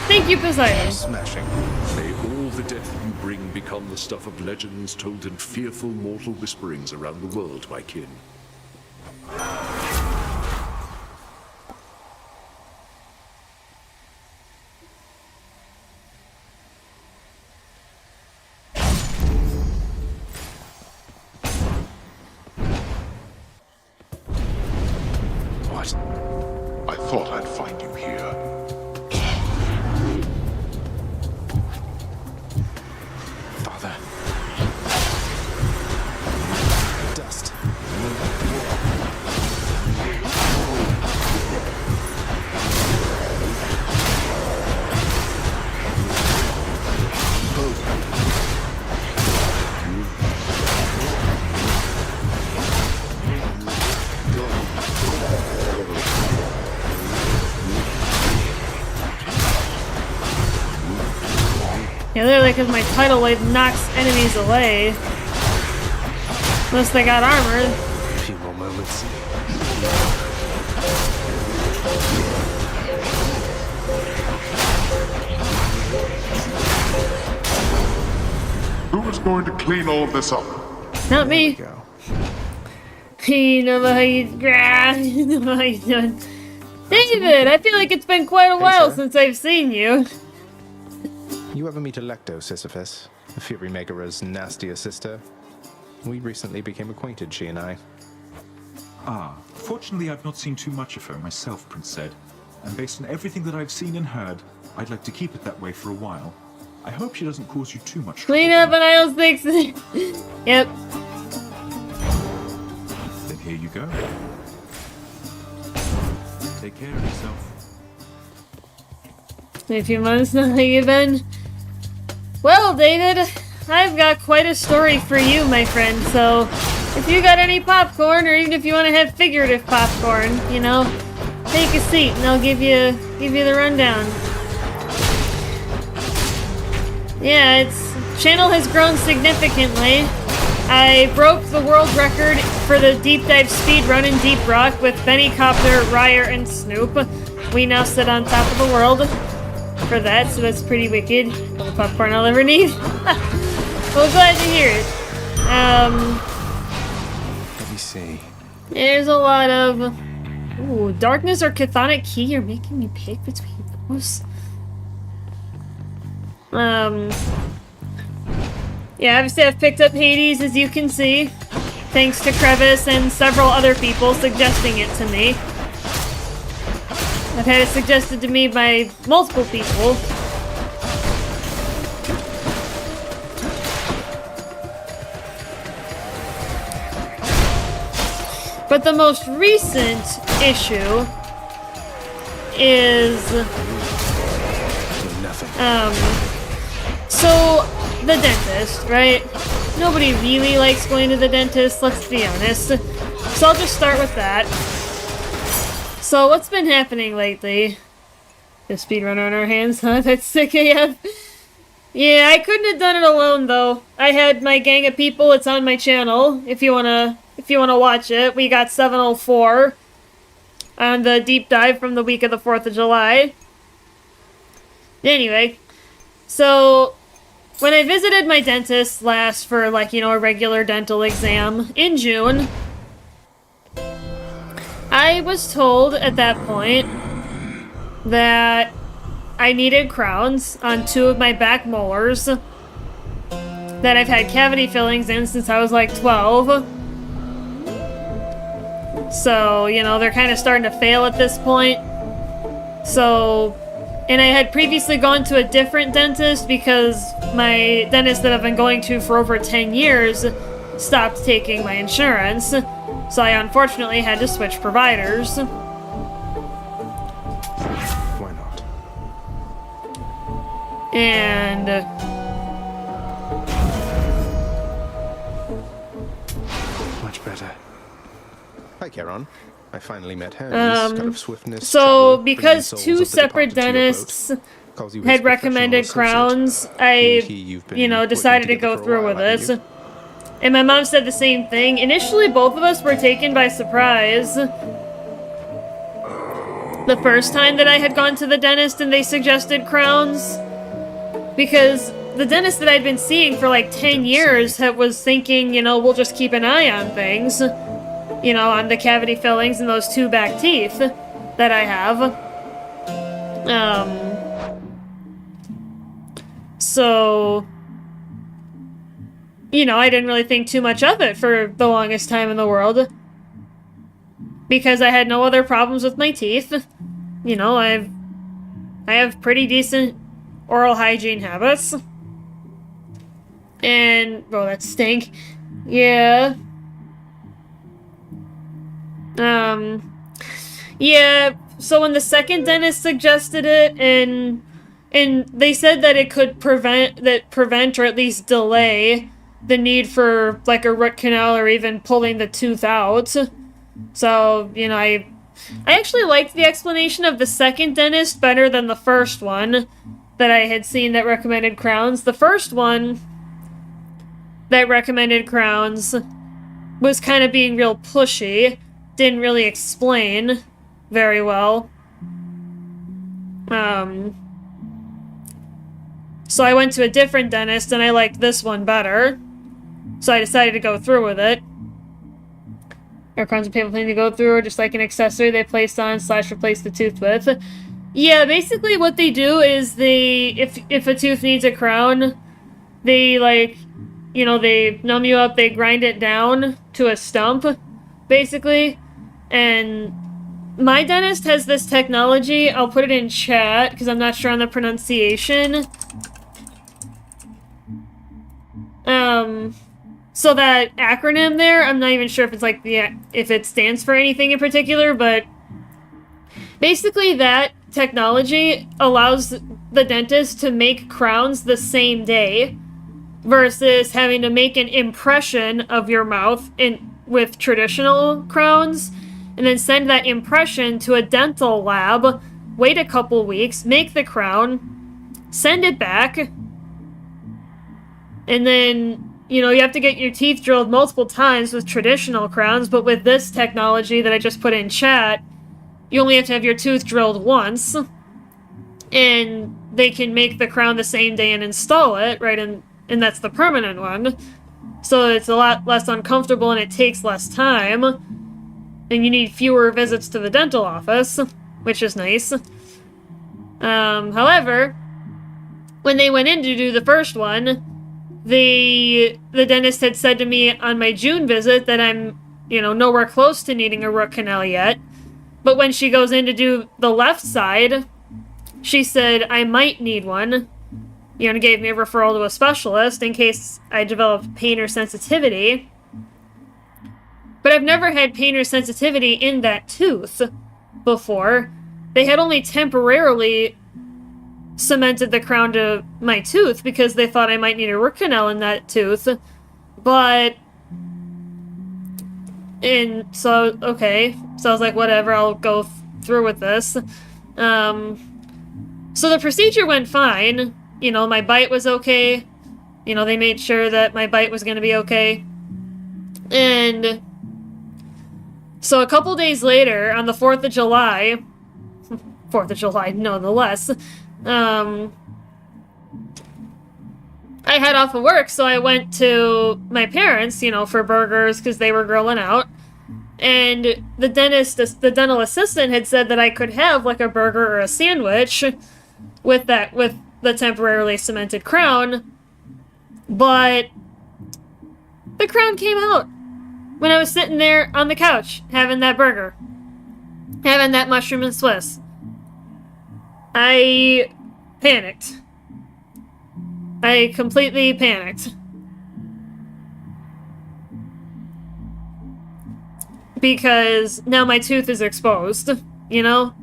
Thank you, Poseidon. Smashing. May all the death you bring become the stuff of legends told in fearful mortal whisperings around the world, my kin. What? I thought I'd find you here. Father. Dust. Yeah, literally, because my tidal wave knocks enemies away. Unless they got armor. A few more moments. Who is going to clean all of this up? Not me. Go. You know how you you know how you doing. David, I feel like it's been quite a while sir. since I've seen you. You ever meet Electo, Sisyphus? The Fury Megara's nastier sister? We recently became acquainted, she and I. Ah, fortunately I've not seen too much of her myself, Prince said. And based on everything that I've seen and heard, I'd like to keep it that way for a while. I hope she doesn't cause you too much trouble. Clean up and I'll fix it. Yep. Then here you go. Take care of yourself. In a few months now, how you been? Well, David, I've got quite a story for you, my friend, so if you got any popcorn, or even if you want to have figurative popcorn, you know, take a seat and I'll give you the rundown. Yeah, its channel has grown significantly. I broke the world record for the deep dive speed run in Deep Rock with Benny Copter, Ryer, and Snoop. We now sit on top of the world for that, so that's pretty wicked. All the popcorn I'll ever need. Well, glad to hear it. Let me see. There's a lot of... Ooh, darkness or chthonic key, you're making me pick between those. Yeah, obviously I've picked up Hades, as you can see, thanks to Crevice and several other people suggesting it to me. I've had it suggested to me by multiple people. But the most recent issue is... Nothing. So, the dentist, right? Nobody really likes going to the dentist, let's be honest. So I'll just start with that. So what's been happening lately? The speedrunner on our hands, huh? That's sick AF. Yeah, I couldn't have done it alone though. I had my gang of people, it's on my channel, if you wanna watch it. We got 704 on the deep dive from the week of the 4th of July. Anyway, so when I visited my dentist last for, like, you know, a regular dental exam in June, I was told at that point that I needed crowns on 2 of my back molars, that I've had cavity fillings in since I was like 12. So, you know, they're kind of starting to fail at this point. So... And I had previously gone to a different dentist because my dentist that I've been going to for over 10 years stopped taking my insurance. So I unfortunately had to switch providers. Why not? And... Hi, Charon. I finally met Hermes, god of swiftness, So, travel, bringing because souls two of the separate departed to your boat. dentists Calls you his had professional recommended associate. crowns, You and I, he, you've been you know, working decided to together go for a through while, with haven't this. you? And my mom said the same thing. Initially, both of us were taken by surprise. The first time that I had gone to the dentist and they suggested crowns. Because the dentist that I'd been seeing for like 10 years was thinking, you know, we'll just keep an eye on things. You know, on the cavity fillings and those 2 back teeth that I have. So, you know, I didn't really think too much of it for the longest time in the world. Because I had no other problems with my teeth. You know, I have pretty decent oral hygiene habits. And, oh, that stink. Yeah. Yeah, so when the second dentist suggested it, and they said that it could prevent or at least delay the need for like a root canal or even pulling the tooth out. So, you know, I actually liked the explanation of the second dentist better than the first one that I had seen that recommended crowns. The first one that recommended crowns was kind of being real pushy, didn't really explain very well. So I went to a different dentist and I liked this one better. So I decided to go through with it. Are crowns a painful thing to go through, or just like an accessory they place on / replace the tooth with? Yeah, basically what they do is if a tooth needs a crown, they like, you know, they numb you up, they grind it down to a stump, basically. And my dentist has this technology. I'll put it in chat because I'm not sure on the pronunciation. So that acronym there, I'm not even sure if it's like if it stands for anything in particular, but basically that technology allows the dentist to make crowns the same day versus having to make an impression of your mouth with traditional crowns and then send that impression to a dental lab, wait a couple weeks, make the crown, send it back, and then, you know, you have to get your teeth drilled multiple times with traditional crowns, but with this technology that I just put in chat, you only have to have your tooth drilled once, and they can make the crown the same day and install it, right? And that's the permanent one. So it's a lot less uncomfortable and it takes less time. And you need fewer visits to the dental office, which is nice. However, when they went in to do the first one, the dentist had said to me on my June visit that I'm, you know, nowhere close to needing a root canal yet. But when she goes in to do the left side, she said I might need one. You know, and gave me a referral to a specialist in case I developed pain or sensitivity. But I've never had pain or sensitivity in that tooth before. They had only temporarily cemented the crown to my tooth because they thought I might need a root canal in that tooth. But... And so, okay. So I was like, whatever, I'll go through with this. So the procedure went fine. You know, my bite was okay. You know, they made sure that my bite was going to be okay. And so a couple days later, on the 4th of July... 4th of July, nonetheless... I had off of work, so I went to my parents, you know, for burgers because they were grilling out. And the dental assistant had said that I could have like a burger or a sandwich with the temporarily cemented crown. But the crown came out when I was sitting there on the couch having that burger, having that mushroom and Swiss. I panicked. I completely panicked. Because now my tooth is exposed, you know?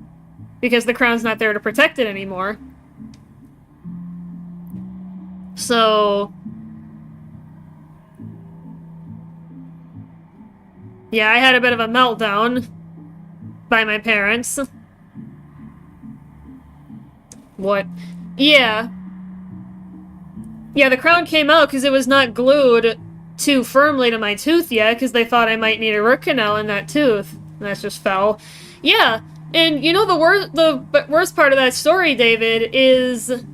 Because the crown's not there to protect it anymore. So... Yeah, I had a bit of a meltdown by my parents. What? Yeah. Yeah, the crown came out because it was not glued too firmly to my tooth yet, because they thought I might need a root canal in that tooth. And that's just fell. Yeah, and you know the worst part of that story, David, is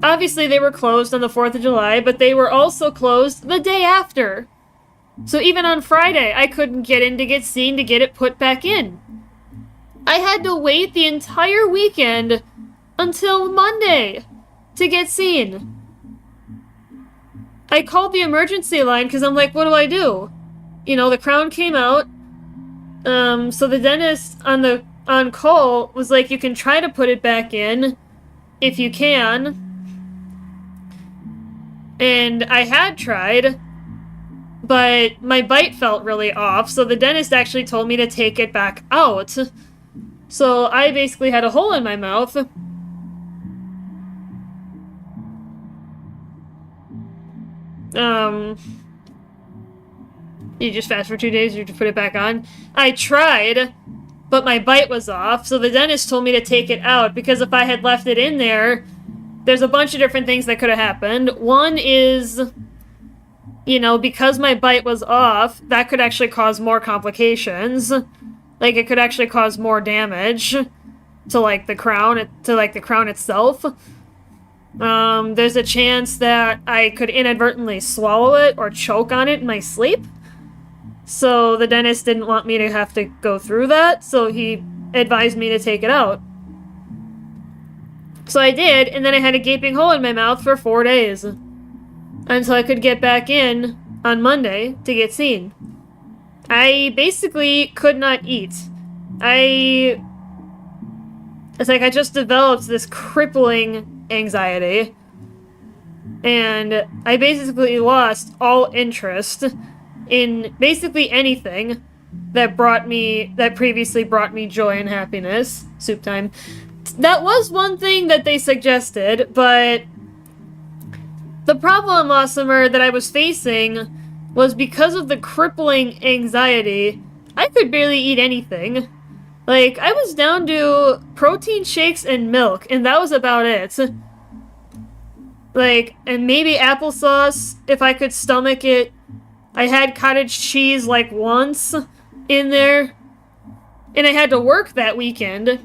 obviously they were closed on the 4th of July, but they were also closed the day after. So even on Friday, I couldn't get in to get seen to get it put back in. I had to wait the entire weekend until Monday to get seen. I called the emergency line because I'm like, what do I do? You know, the crown came out. So the dentist on call was like, you can try to put it back in if you can. And I had tried, but my bite felt really off, so the dentist actually told me to take it back out. So I basically had a hole in my mouth. You just fast for 2 days, you just put it back on? I tried, but my bite was off, so the dentist told me to take it out, because if I had left it in there, there's a bunch of different things that could have happened. One is, you know, because my bite was off, that could actually cause more complications. Like, it could actually cause more damage to, like, the crown itself. There's a chance that I could inadvertently swallow it or choke on it in my sleep. So the dentist didn't want me to have to go through that, so he advised me to take it out. So I did, and then I had a gaping hole in my mouth for 4 days. Until I could get back in on Monday to get seen. I basically could not eat. It's like I just developed this crippling anxiety. And I basically lost all interest in basically anything that previously brought me joy and happiness. Soup time. That was one thing that they suggested, but the problem, Awesomer, that I was facing was because of the crippling anxiety, I could barely eat anything. Like, I was down to protein shakes and milk, and that was about it. Like, and maybe applesauce, if I could stomach it. I had cottage cheese, like, once in there. And I had to work that weekend.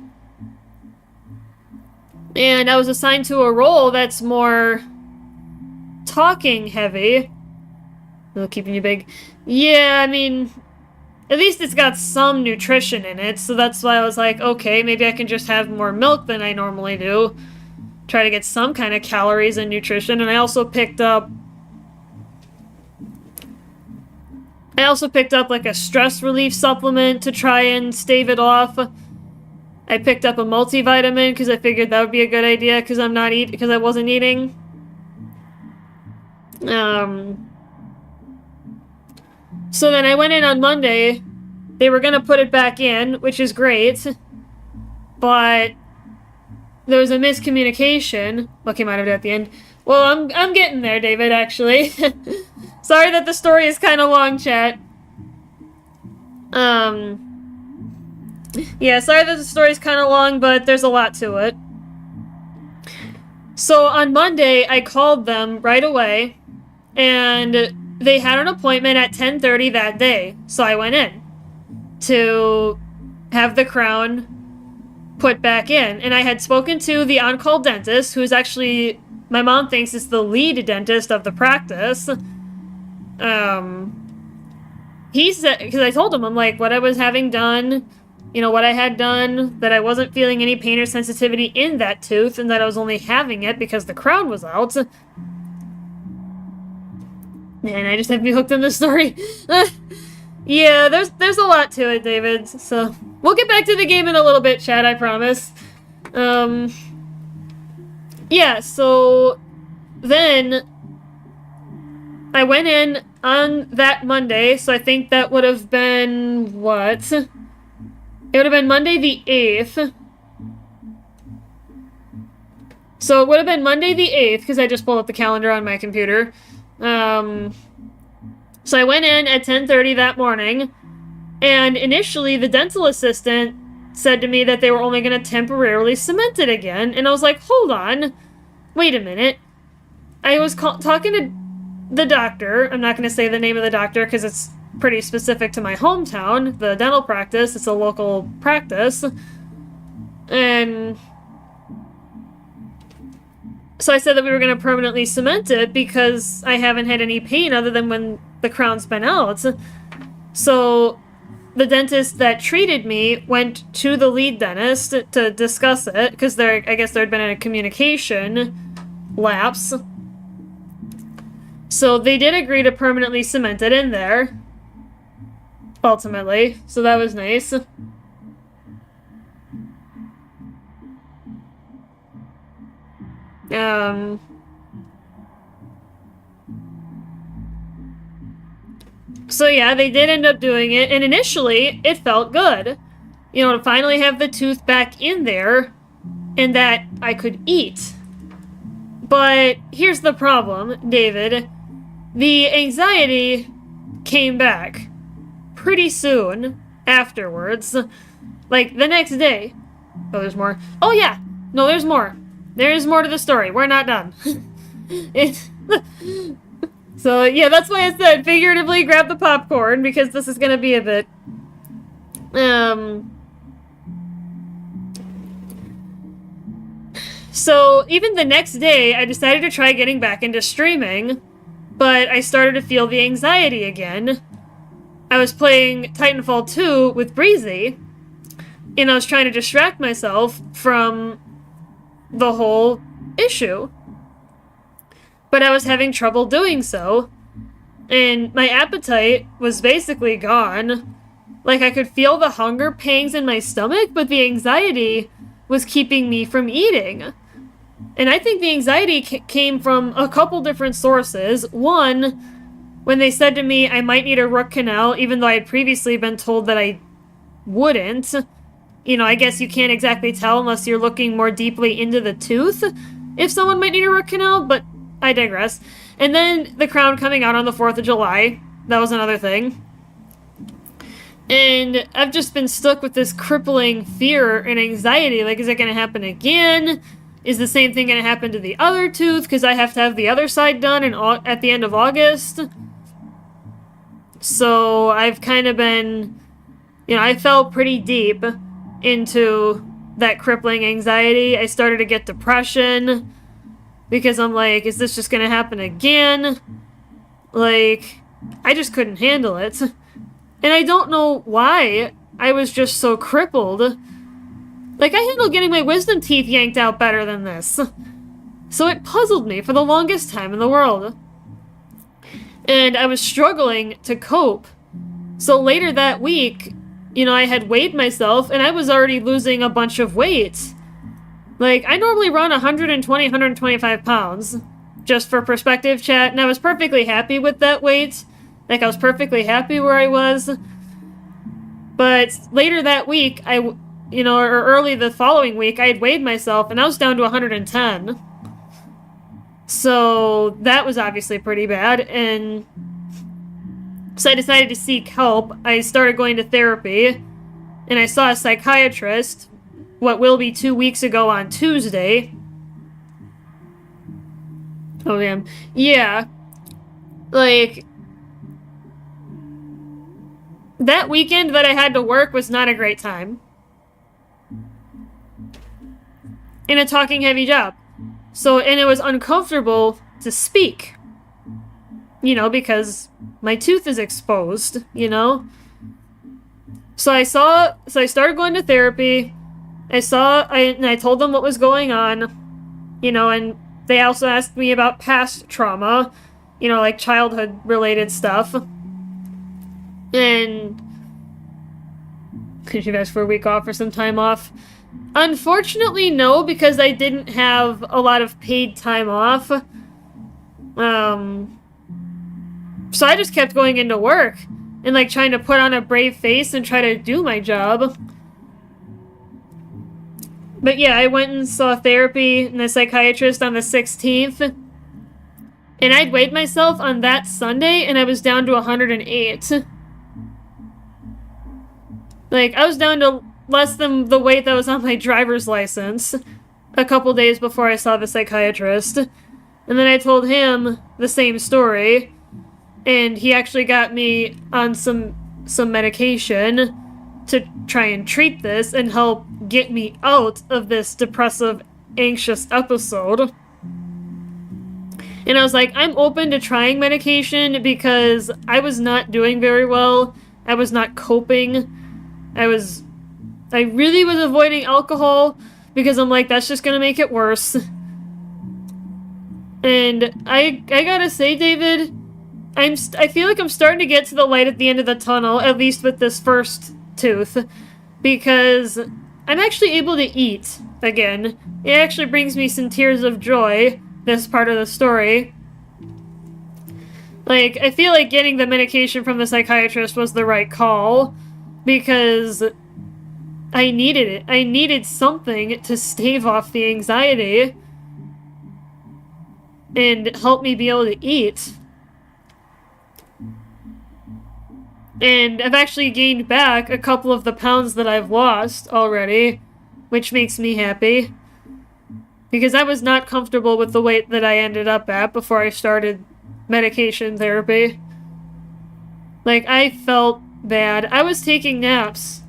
And I was assigned to a role that's more talking heavy. Oh, keeping you big. Yeah, I mean, at least it's got some nutrition in it, so that's why I was like, okay, maybe I can just have more milk than I normally do. Try to get some kind of calories and nutrition, and I also picked up like a stress relief supplement to try and stave it off. I picked up a multivitamin because I figured that would be a good idea because I wasn't eating. So then I went in on Monday. They were gonna put it back in, which is great. But there was a miscommunication. What came out of it at the end? Well, I'm getting there, David, actually. Sorry that the story is kind of long, chat. Yeah, sorry that the story's kind of long, but there's a lot to it. So on Monday, I called them right away, and they had an appointment at 10:30 that day, so I went in to have the crown put back in. And I had spoken to the on-call dentist, who's actually, my mom thinks is the lead dentist of the practice. He said, because I told him, I'm like, what I was having done, you know, what I had done, that I wasn't feeling any pain or sensitivity in that tooth, and that I was only having it because the crown was out. Man, I just have to be hooked on this story. Yeah, there's a lot to it, David. So, we'll get back to the game in a little bit, chat, I promise. Yeah, so then I went in on that Monday, so I think that would have been, what? It would have been Monday the 8th. So it would have been Monday the 8th, because I just pulled up the calendar on my computer. So I went in at 10:30 that morning, And initially, the dental assistant said to me that they were only going to temporarily cement it again. And I was like, hold on. Wait a minute. I was talking to the doctor. I'm not going to say the name of the doctor because it's pretty specific to my hometown, the dental practice. It's a local practice. And so I said that we were going to permanently cement it because I haven't had any pain other than when the crown's been out. So the dentist that treated me went to the lead dentist to discuss it because I guess there had been a communication lapse. So they did agree to permanently cement it in there, ultimately. So that was nice. So yeah, they did end up doing it, and initially, it felt good. You know, to finally have the tooth back in there, and that I could eat. But here's the problem, David. The anxiety came back pretty soon afterwards. Like, the next day. Oh, there's more. Oh, yeah! No, there's more. There's more to the story. We're not done. So, yeah, that's why I said figuratively grab the popcorn, because this is gonna be a bit... So, even the next day, I decided to try getting back into streaming, but I started to feel the anxiety again. I was playing Titanfall 2 with Breezy, and I was trying to distract myself from the whole issue. But I was having trouble doing so, and my appetite was basically gone. Like, I could feel the hunger pangs in my stomach, but the anxiety was keeping me from eating. And I think the anxiety came from a couple different sources. One, when they said to me I might need a root canal, even though I had previously been told that I wouldn't. You know, I guess you can't exactly tell unless you're looking more deeply into the tooth if someone might need a root canal, but I digress. And then the crown coming out on the 4th of July. That was another thing. And I've just been stuck with this crippling fear and anxiety. Like, is it going to happen again? Is the same thing going to happen to the other tooth? Because I have to have the other side done at the end of August. So I've kind of been... You know, I fell pretty deep into that crippling anxiety. I started to get depression. Because I'm like, is this just going to happen again? Like, I just couldn't handle it. And I don't know why I was just so crippled. Like, I handled getting my wisdom teeth yanked out better than this. So it puzzled me for the longest time in the world. And I was struggling to cope. So later that week, you know, I had weighed myself, and I was already losing a bunch of weight. Like, I normally run 120, 125 pounds, just for perspective, chat, and I was perfectly happy with that weight. Like, I was perfectly happy where I was. But later that week, or early the following week, I had weighed myself, and I was down to 110. So that was obviously pretty bad, and so I decided to seek help. I started going to therapy, and I saw a psychiatrist, what will be 2 weeks ago on Tuesday. Oh, damn. Yeah. Like, that weekend that I had to work was not a great time. In a talking heavy job. So, and it was uncomfortable to speak. You know, because my tooth is exposed, you know? So I started going to therapy. And I told them what was going on, you know, and they also asked me about past trauma, you know, like childhood related stuff. And could you ask for a week off or some time off? Unfortunately, no, because I didn't have a lot of paid time off. So I just kept going into work and, like, trying to put on a brave face and try to do my job. But yeah, I went and saw therapy and a psychiatrist on the 16th. And I'd weighed myself on that Sunday, and I was down to 108. Like, I was down to less than the weight that was on my driver's license a couple days before I saw the psychiatrist. And then I told him the same story, and he actually got me on some medication to try and treat this and help get me out of this depressive, anxious episode. And I was like, I'm open to trying medication because I was not doing very well. I was not coping. I really was avoiding alcohol because I'm like, that's just gonna make it worse. And I gotta say, David, I feel like I'm starting to get to the light at the end of the tunnel, at least with this first tooth, because I'm actually able to eat again. It actually brings me some tears of joy, this part of the story. Like, I feel like getting the medication from the psychiatrist was the right call, because I needed it. I needed something to stave off the anxiety and help me be able to eat. And I've actually gained back a couple of the pounds that I've lost already, which makes me happy. Because I was not comfortable with the weight that I ended up at before I started medication therapy. Like, I felt bad. I was taking naps.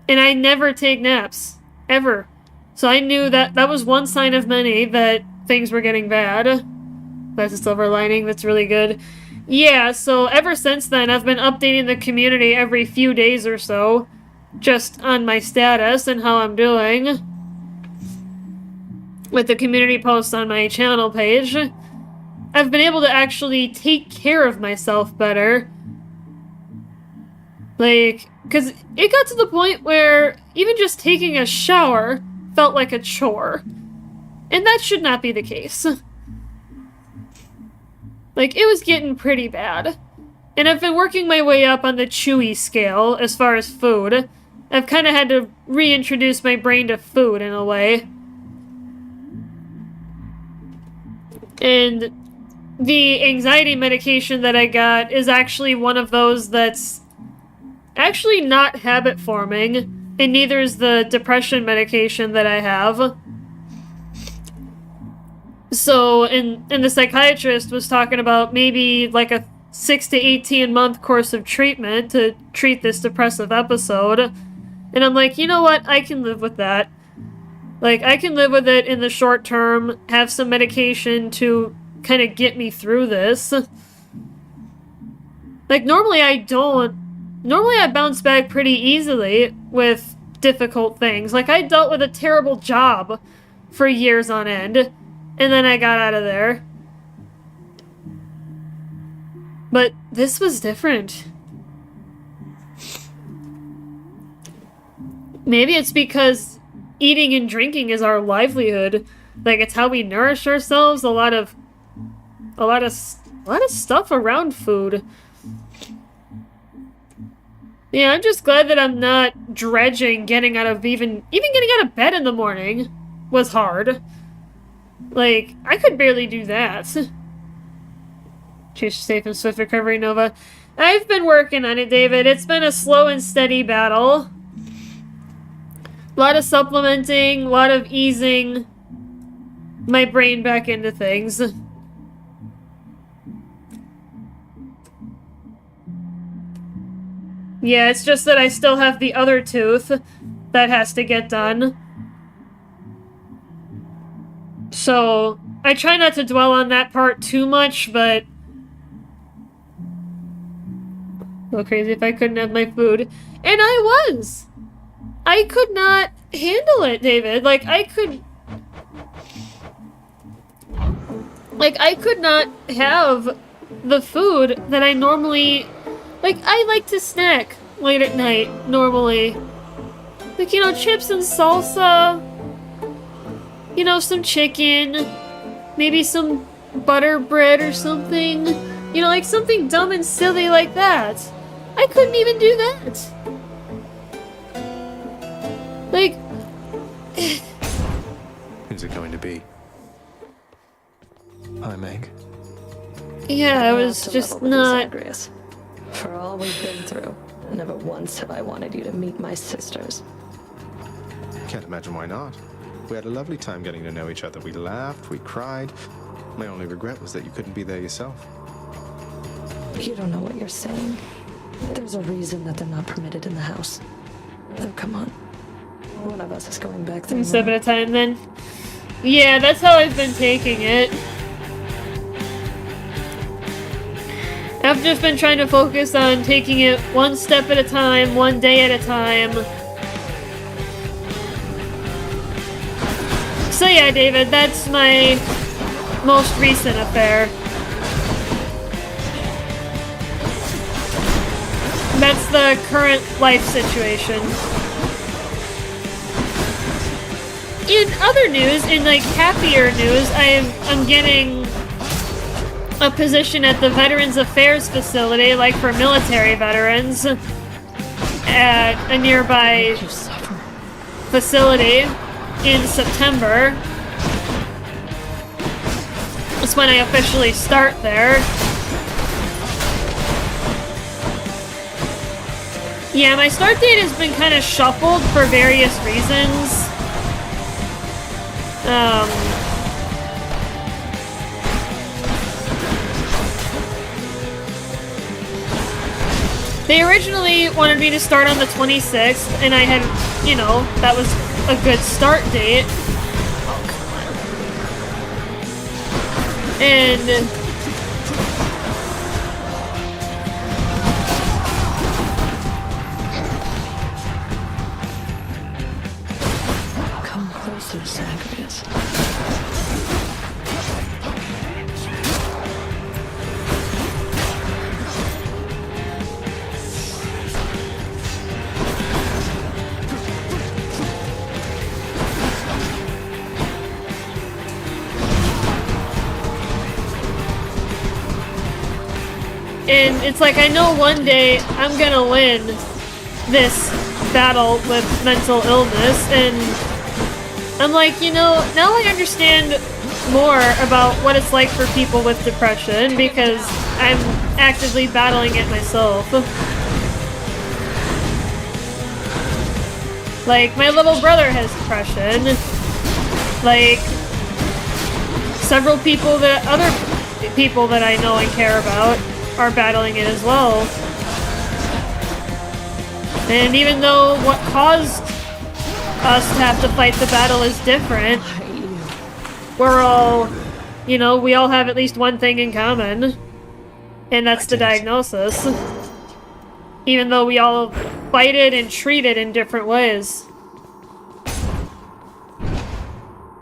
And I never take naps. Ever. So I knew that that was one sign of many that things were getting bad. That's a silver lining. That's really good. Yeah, so ever since then, I've been updating the community every few days or so, just on my status and how I'm doing, with the community posts on my channel page. I've been able to actually take care of myself better. Like, because it got to the point where even just taking a shower felt like a chore. And that should not be the case. Like, it was getting pretty bad. And I've been working my way up on the chewy scale as far as food. I've kind of had to reintroduce my brain to food in a way. And the anxiety medication that I got is actually one of those that's actually not habit forming, and neither is the depression medication that I have. So, and the psychiatrist was talking about maybe like a 6 to 18 month course of treatment to treat this depressive episode. And I'm like, you know what? I can live with that. Like, I can live with it in the short term, have some medication to kind of get me through this. Like, normally I bounce back pretty easily with difficult things. Like, I dealt with a terrible job for years on end. And then I got out of there. But this was different. Maybe it's because eating and drinking is our livelihood. Like, it's how we nourish ourselves. A lot of stuff around food. Yeah, I'm just glad that I'm not dredging getting out of even getting out of bed in the morning was hard. Like, I could barely do that. Cheers, safe and swift recovery, Nova. I've been working on it, David. It's been a slow and steady battle. A lot of supplementing, a lot of easing my brain back into things. Yeah, it's just that I still have the other tooth that has to get done. So, I try not to dwell on that part too much, but go crazy if I couldn't have my food. And I was! I could not handle it, David. Like, I could not have the food that I normally... Like, I like to snack late at night, normally. Like, you know, chips and salsa... You know, some chicken, maybe some butter bread or something. You know, like something dumb and silly like that. I couldn't even do that. Like... Who's it going to be? Hi, Meg. Yeah, I was just not... For all we've been through. Never once have I wanted you to meet my sisters. Can't imagine why not. We had a lovely time getting to know each other. We laughed, we cried. My only regret was that you couldn't be there yourself. You don't know what you're saying. There's a reason that they're not permitted in the house. Oh, come on. One of us is going back there. One step at a time, then. Yeah, that's how I've been taking it. I've just been trying to focus on taking it one step at a time, one day at a time. So yeah, David, that's my most recent affair. That's the current life situation. In other news, in like happier news, I'm getting a position at the Affairs facility, like for military veterans, at a nearby facility in September. That's when I officially start there. Yeah, my start date has been kind of shuffled for various reasons. They originally wanted me to start on the 26th, and I had, you know, that was a good start date. And Come closer, Zacharias. And it's like, I know one day I'm gonna win this battle with mental illness, and I'm like, you know, now I understand more about what it's like for people with depression, because I'm actively battling it myself. Like, my little brother has depression. Like, several people other people that I know and care about are battling it as well. And even though what caused us to have to fight the battle is different, we're all, you know, we all have at least one thing in common, and that's the diagnosis. Even though we all fight it and treat it in different ways.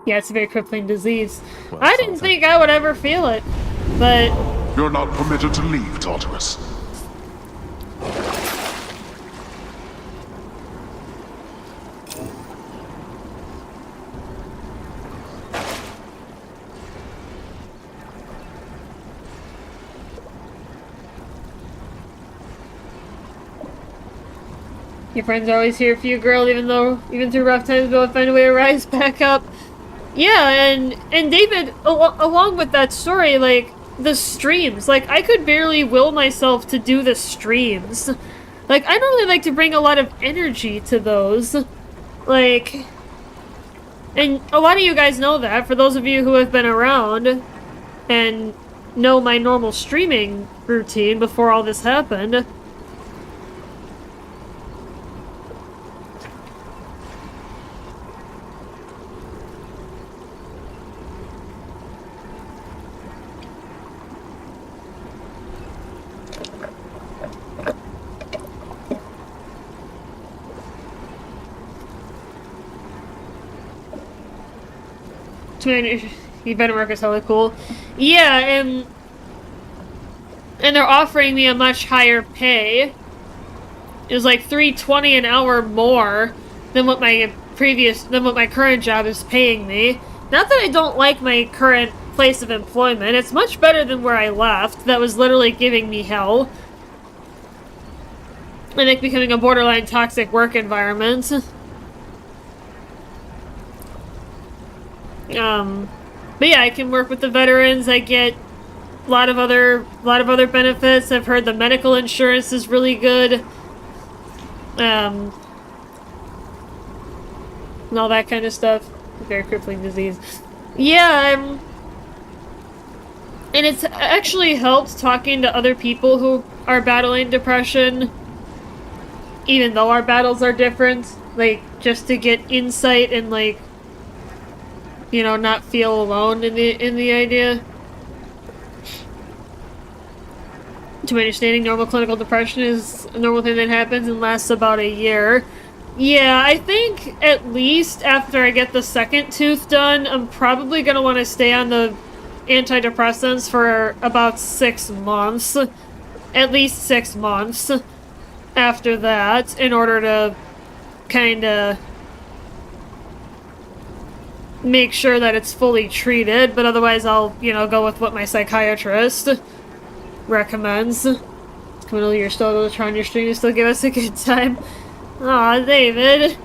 Yeah, it's a very crippling disease. Well, I didn't think I would ever feel it, but... You're not permitted to leave, Tartarus. Your friends are always here for you, girl, even through rough times, we'll find a way to rise back up. Yeah, and David, along with that story, like, the streams, like, I could barely will myself to do the streams. Like, I don't really like to bring a lot of energy to those. Like, and a lot of you guys know that, for those of you who have been around and know my normal streaming routine before all this happened. Event work is hella cool. Yeah, and they're offering me a much higher pay. It was like $3.20 an hour more than what my current job is paying me. Not that I don't like my current place of employment. It's much better than where I left. That was literally giving me hell. And like becoming a borderline toxic work environment. But yeah, I can work with the veterans. I get a lot of other benefits. I've heard the medical insurance is really good. and all that kind of stuff. Very crippling disease. Yeah, and it's actually helped talking to other people who are battling depression, even though our battles are different. Like, just to get insight and, like, you know, not feel alone in the idea. To my understanding, normal clinical depression is a normal thing that happens and lasts about a year. Yeah, I think at least after I get the second tooth done, I'm probably gonna want to stay on the antidepressants for about 6 months. At least 6 months after that, in order to kinda make sure that it's fully treated, but otherwise I'll, you know, go with what my psychiatrist recommends. Camille, you're still trying your stream to still give us a good time. Aw, David.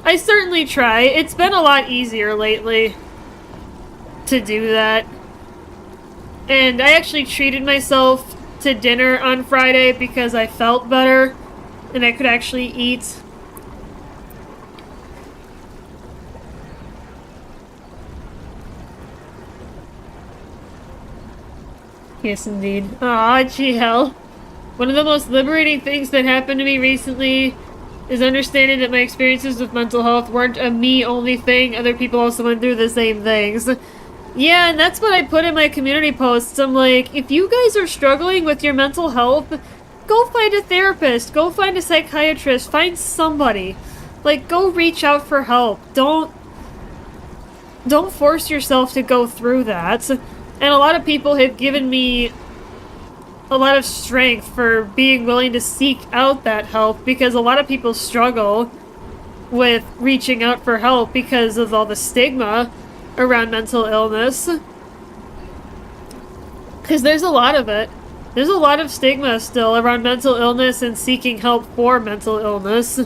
I certainly try. It's been a lot easier lately to do that. And I actually treated myself to dinner on Friday because I felt better and I could actually eat. Yes, indeed. Aw, GL. One of the most liberating things that happened to me recently is understanding that my experiences with mental health weren't a me-only thing. Other people also went through the same things. Yeah, and that's what I put in my community posts. I'm like, if you guys are struggling with your mental health, go find a therapist. Go find a psychiatrist. Find somebody. Like, go reach out for help. Don't force yourself to go through that. And a lot of people have given me a lot of strength for being willing to seek out that help, because a lot of people struggle with reaching out for help because of all the stigma around mental illness. Because there's a lot of it. There's a lot of stigma still around mental illness and seeking help for mental illness.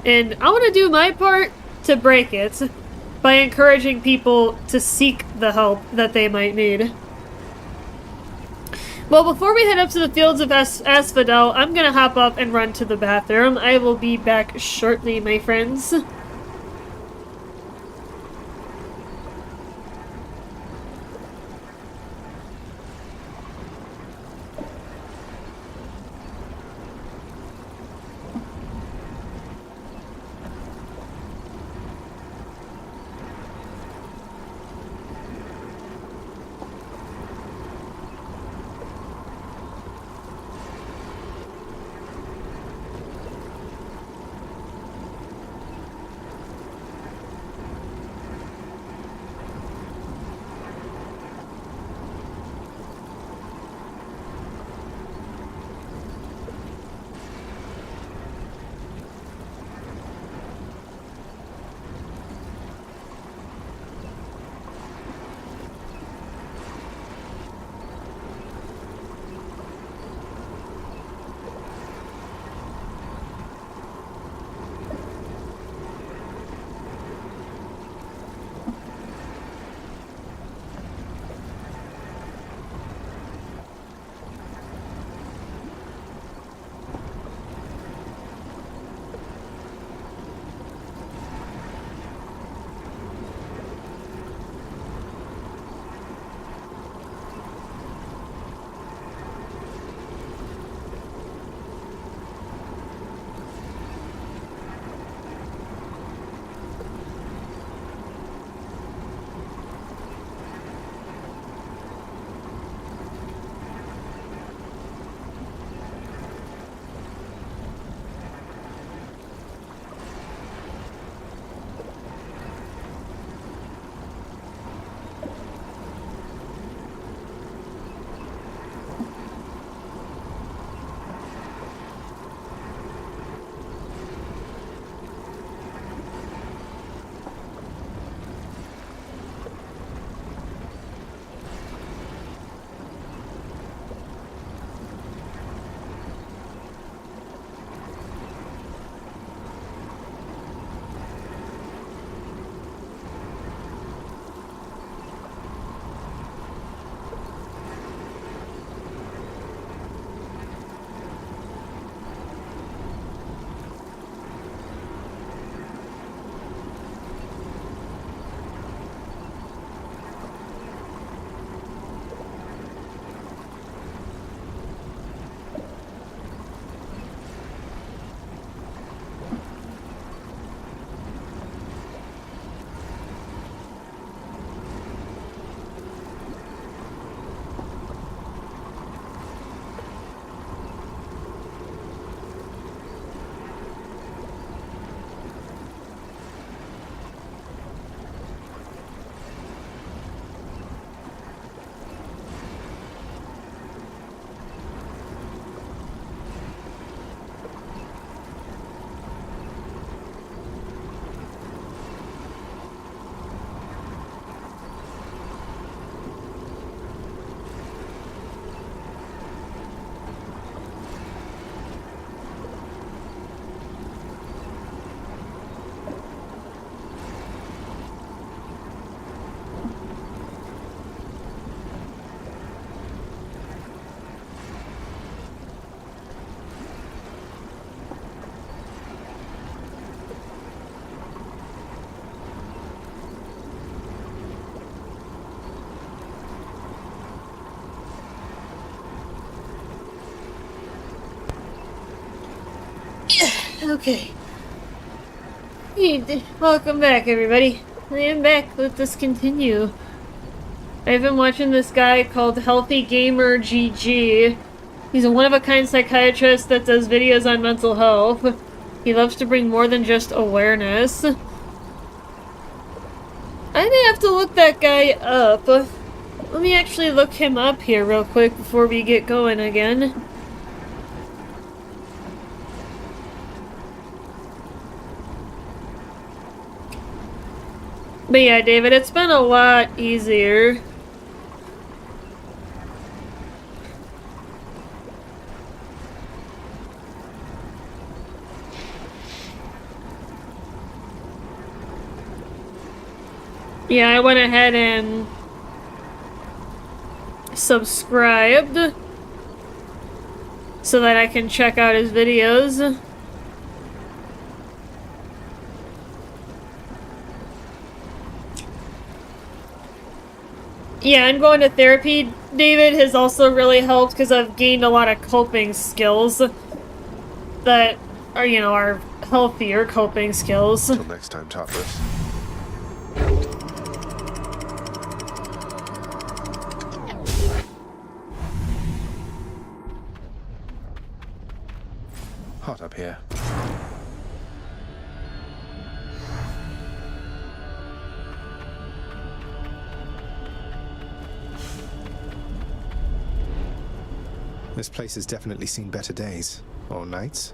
And I want to do my part to break it by encouraging people to seek the help that they might need. Well, before we head up to the fields of Asphodel, I'm gonna hop up and run to the bathroom. I will be back shortly, my friends. Okay. Welcome back, everybody. I am back. Let us continue. I've been watching this guy called Healthy Gamer GG. He's a one-of-a-kind psychiatrist that does videos on mental health. He loves to bring more than just awareness. I may have to look that guy up. Let me actually look him up here real quick before we get going again. But yeah, David, it's been a lot easier. Yeah, I went ahead and subscribed so that I can check out his videos. Yeah, and going to therapy, David, has also really helped because I've gained a lot of coping skills that are, you know, are healthier coping skills. Until next time, topless. Hot up here. This place has definitely seen better days. Or nights.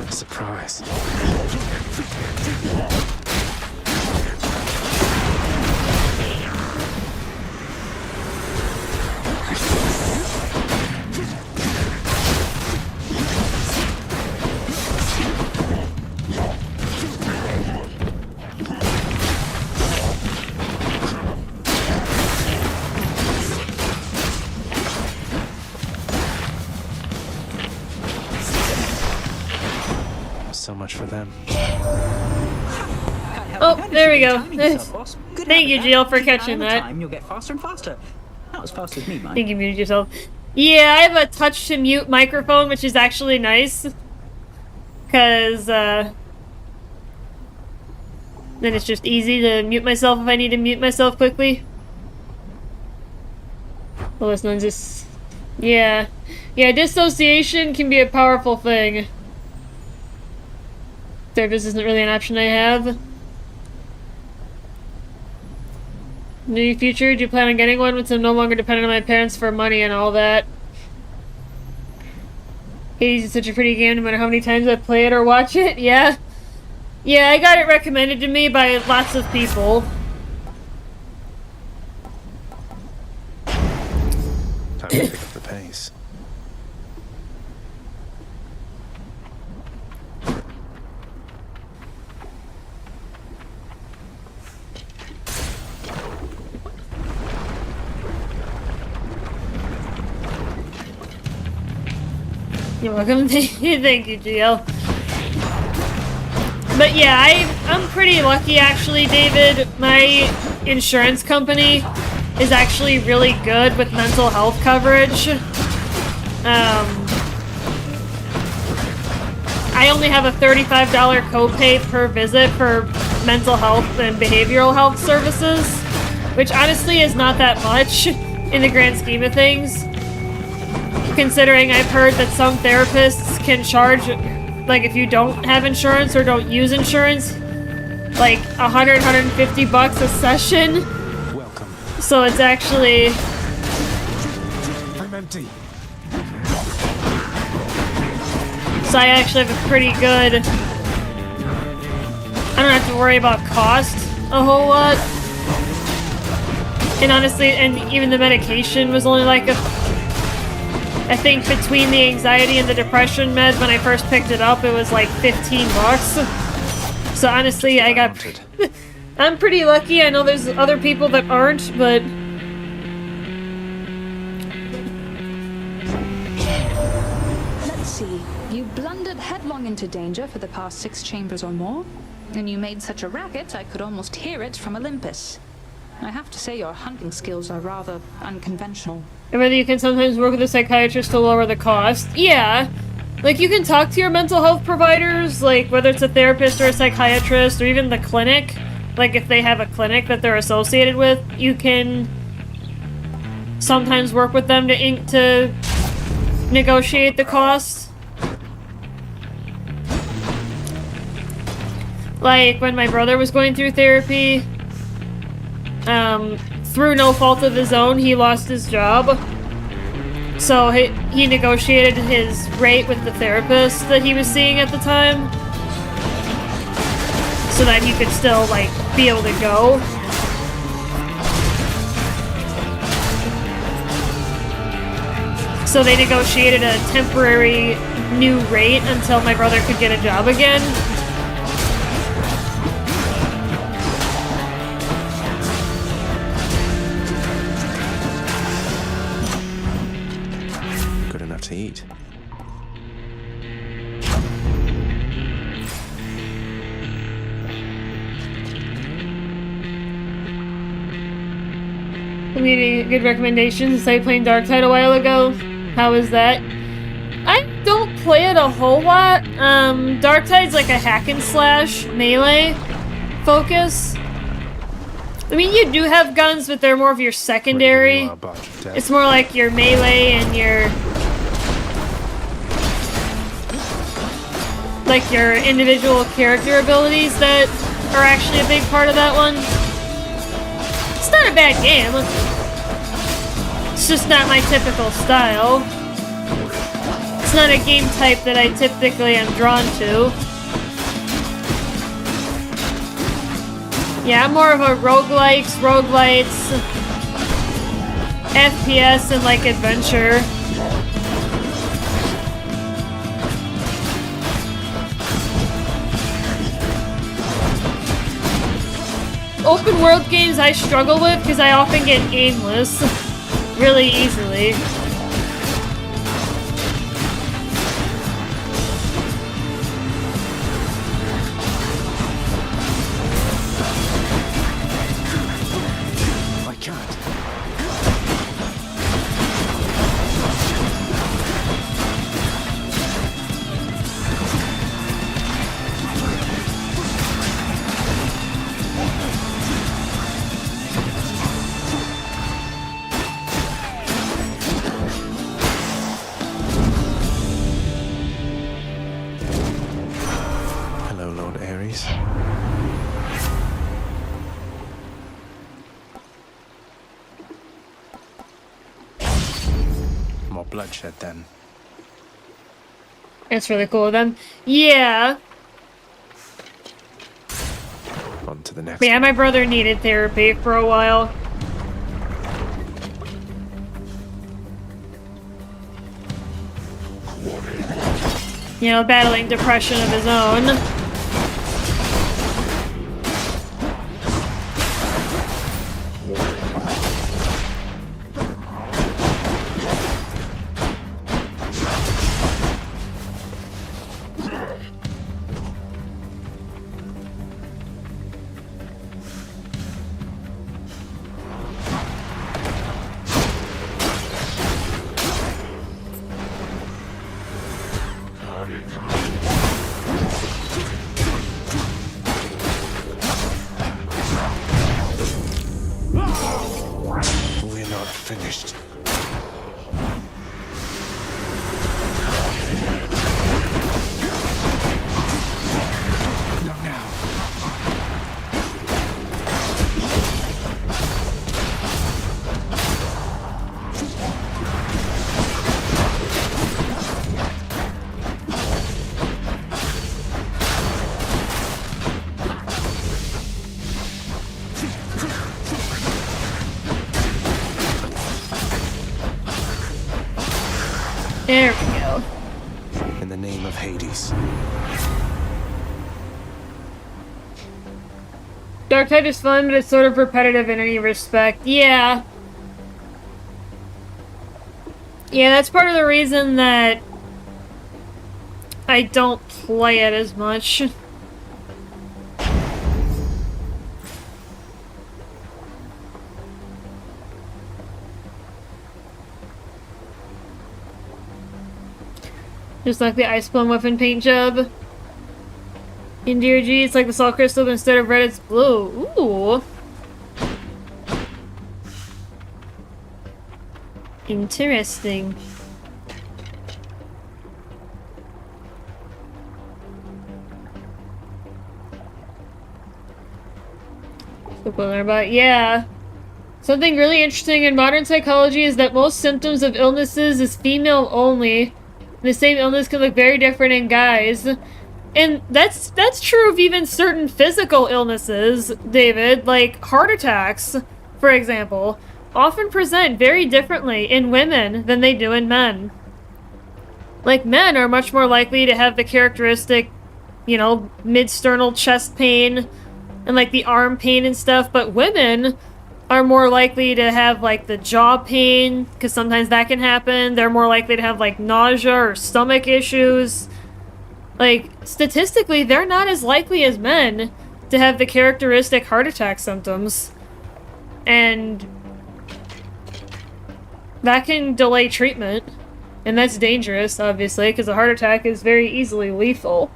Surprise. So much for them. Oh, there we go. Thank you, Jill, for catching that. You'll get faster and faster. Not as fast as me, I think you muted yourself. Yeah, I have a touch to mute microphone, which is actually nice. Because, then it's just easy to mute myself if I need to mute myself quickly. Well, listen, just... Yeah. Yeah, dissociation can be a powerful thing. Therapist isn't really an option I have. New future, do you plan on getting one once I'm no longer dependent on my parents for money and all that? Hades is such a pretty game no matter how many times I play it or watch it, yeah. Yeah, I got it recommended to me by lots of people. Time to pick up the pace. You're welcome. Thank you, GL. But yeah, I'm pretty lucky actually, David. My insurance company is actually really good with mental health coverage. I only have a $35 copay per visit for mental health and behavioral health services, which honestly is not that much in the grand scheme of things. Considering I've heard that some therapists can charge, like if you don't have insurance or don't use insurance, like $150 a session. Welcome. So it's actually... I'm empty. So I actually have a pretty good I don't have to worry about cost a whole lot. And honestly, and even the medication was only like I think between the anxiety and the depression med when I first picked it up, it was like 15 bucks. So honestly, I got... I'm pretty lucky. I know there's other people that aren't, but... Let's see. You blundered headlong into danger for the past 6 chambers or more, and you made such a racket I could almost hear it from Olympus. I have to say your hunting skills are rather unconventional. And whether you can sometimes work with a psychiatrist to lower the cost. Yeah. Like, you can talk to your mental health providers, like, whether it's a therapist or a psychiatrist, or even the clinic. Like, if they have a clinic that they're associated with, you can sometimes work with them to negotiate the cost. Like, when my brother was going through therapy, through no fault of his own, he lost his job. So he negotiated his rate with the therapist that he was seeing at the time, so that he could still, like, be able to go. So they negotiated a temporary new rate until my brother could get a job again. Good enough to eat. Any good recommendations? I played Darktide a while ago. How is that? I don't play it a whole lot. Darktide's like a hack and slash melee focus. I mean, you do have guns, but they're more of your secondary. It's more like your melee and your... like your individual character abilities that are actually a big part of that one. It's not a bad game. It's just not my typical style. It's not a game type that I typically am drawn to. Yeah, I'm more of a roguelites, FPS, and like adventure. Open world games I struggle with because I often get aimless really easily. I can't. Hello, Lord Ares. More bloodshed, then. That's really cool of them. Yeah. On to the next. But yeah, my brother needed therapy for a while. You know, battling depression of his own. We're not finished. Not now. There we go. In the name of Hades. Dark Tide is fun, but it's sort of repetitive in any respect. Yeah. Yeah, that's part of the reason that I don't play it as much. Just like the Ice Plum Weapon paint job. In DRG, it's like the Salt Crystal, but instead of red, it's blue. Ooh. Interesting. About, yeah. Something really interesting in modern psychology is that most symptoms of illnesses is female only. The same illness can look very different in guys. And that's true of even certain physical illnesses, David. Like heart attacks, for example, often present very differently in women than they do in men. Like men are much more likely to have the characteristic, you know, mid-sternal chest pain and like the arm pain and stuff, but women are more likely to have like the jaw pain, because sometimes that can happen. They're more likely to have like nausea or stomach issues. Like, statistically, they're not as likely as men to have the characteristic heart attack symptoms. And that can delay treatment. And that's dangerous, obviously, because a heart attack is very easily lethal.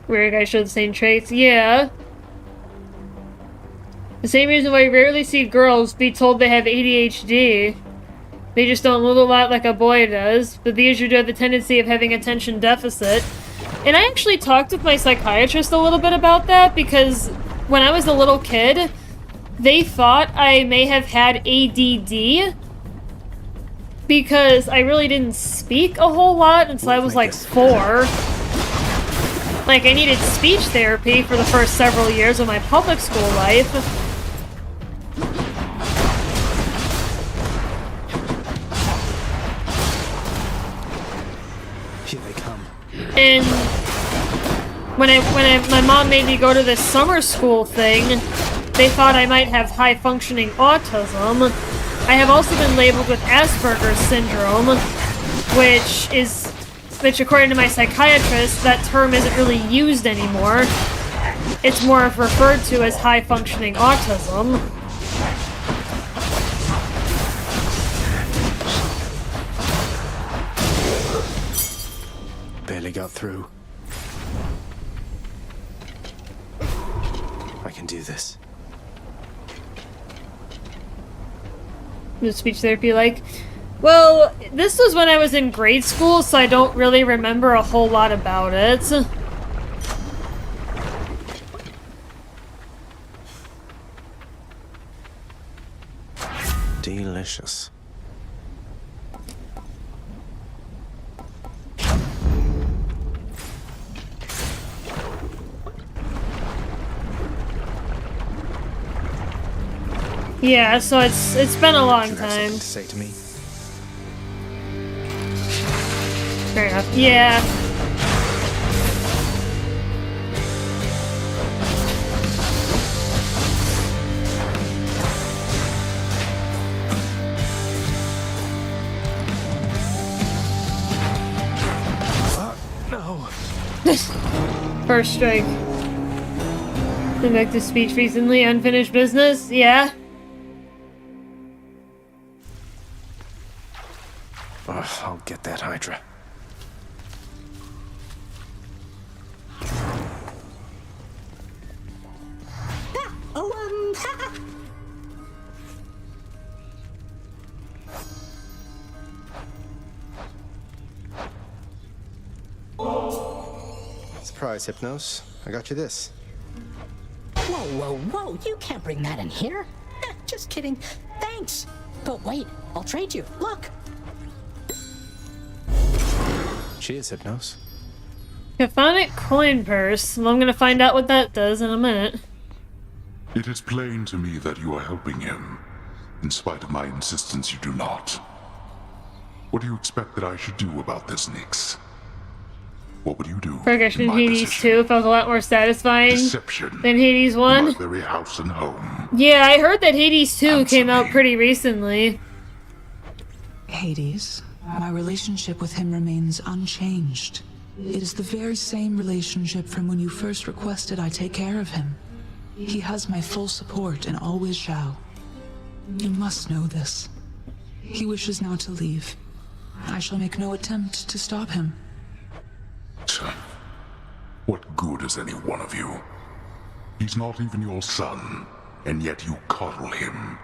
Weird guys show the same traits. Yeah. The same reason why you rarely see girls be told they have ADHD. They just don't move a lot like a boy does, but they usually do have the tendency of having attention deficit. And I actually talked with my psychiatrist a little bit about that, because when I was a little kid, they thought I may have had ADD, because I really didn't speak a whole lot until I was like 4. Like, I needed speech therapy for the first several years of my public school life. Here they come. And when my mom made me go to this summer school thing, they thought I might have high-functioning autism. I have also been labeled with Asperger's syndrome, which according to my psychiatrist, that term isn't really used anymore. It's more referred to as high-functioning autism. Barely got through. I can do this. What's speech therapy like? Well, this was when I was in grade school, so I don't really remember a whole lot about it. Delicious. Yeah, so it's been a long You have time. something to say to me? Fair enough. Yeah. No. First strike. Been back to speech recently. Unfinished business? Yeah. I'll get that Hydra. Surprise, Hypnos. I got you this. Whoa, whoa, whoa, you can't bring that in here. Just kidding. Thanks. But wait, I'll trade you. Look. Cheers, Hypnos. Caphonic coin purse. Well, I'm gonna find out what that does in a minute. It is plain to me that you are helping him. In spite of my insistence, you do not. What do you expect that I should do about this, Nyx? What would you do? Progression in in my Hades position? 2 felt a lot more satisfying Deception. than Hades In 1. my very house and home. Yeah, I heard that Hades 2 Answer came out me. pretty recently. Hades, my relationship with him remains unchanged. It is the very same relationship from when you first requested I take care of him. He has my full support and always shall. You must know this. He wishes now to leave. I shall make no attempt to stop him. Son, what good is any one of you? He's not even your son, and yet you coddle him.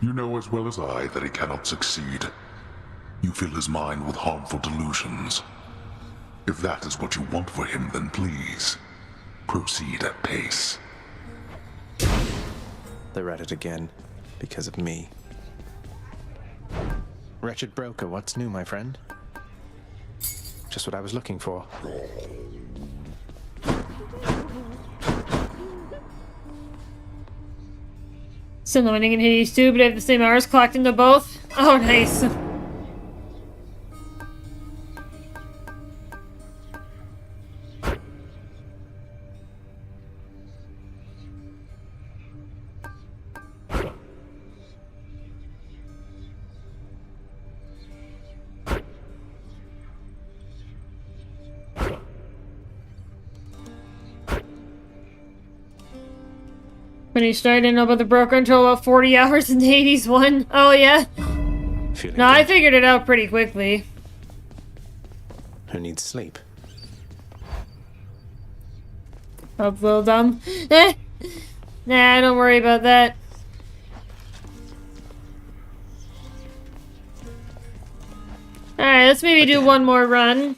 You know as well as I that he cannot succeed. You fill his mind with harmful delusions. If that is what you want for him, then please, proceed at pace. They're at it again, because of me. Wretched broker, what's new, my friend? Just what I was looking for. Still winning in Hades 2, but I have the same hours clocked into both. Oh, nice. When he started, I know about the broker until about 40 hours in Hades 1. Oh, yeah? Feeling No, I good? figured it out pretty quickly. Who needs sleep? That's a little dumb. Nah, don't worry about that. Alright, let's maybe do one more run.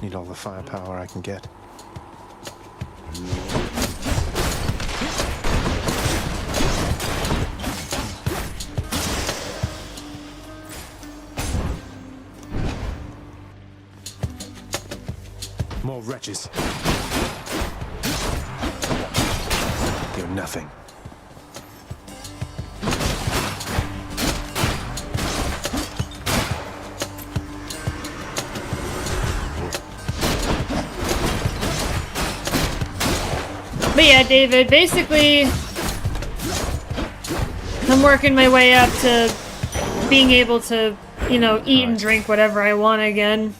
Need all the firepower I can get. More wretches. You're nothing. But yeah, David, basically, I'm working my way up to being able to, you know, eat and drink whatever I want again.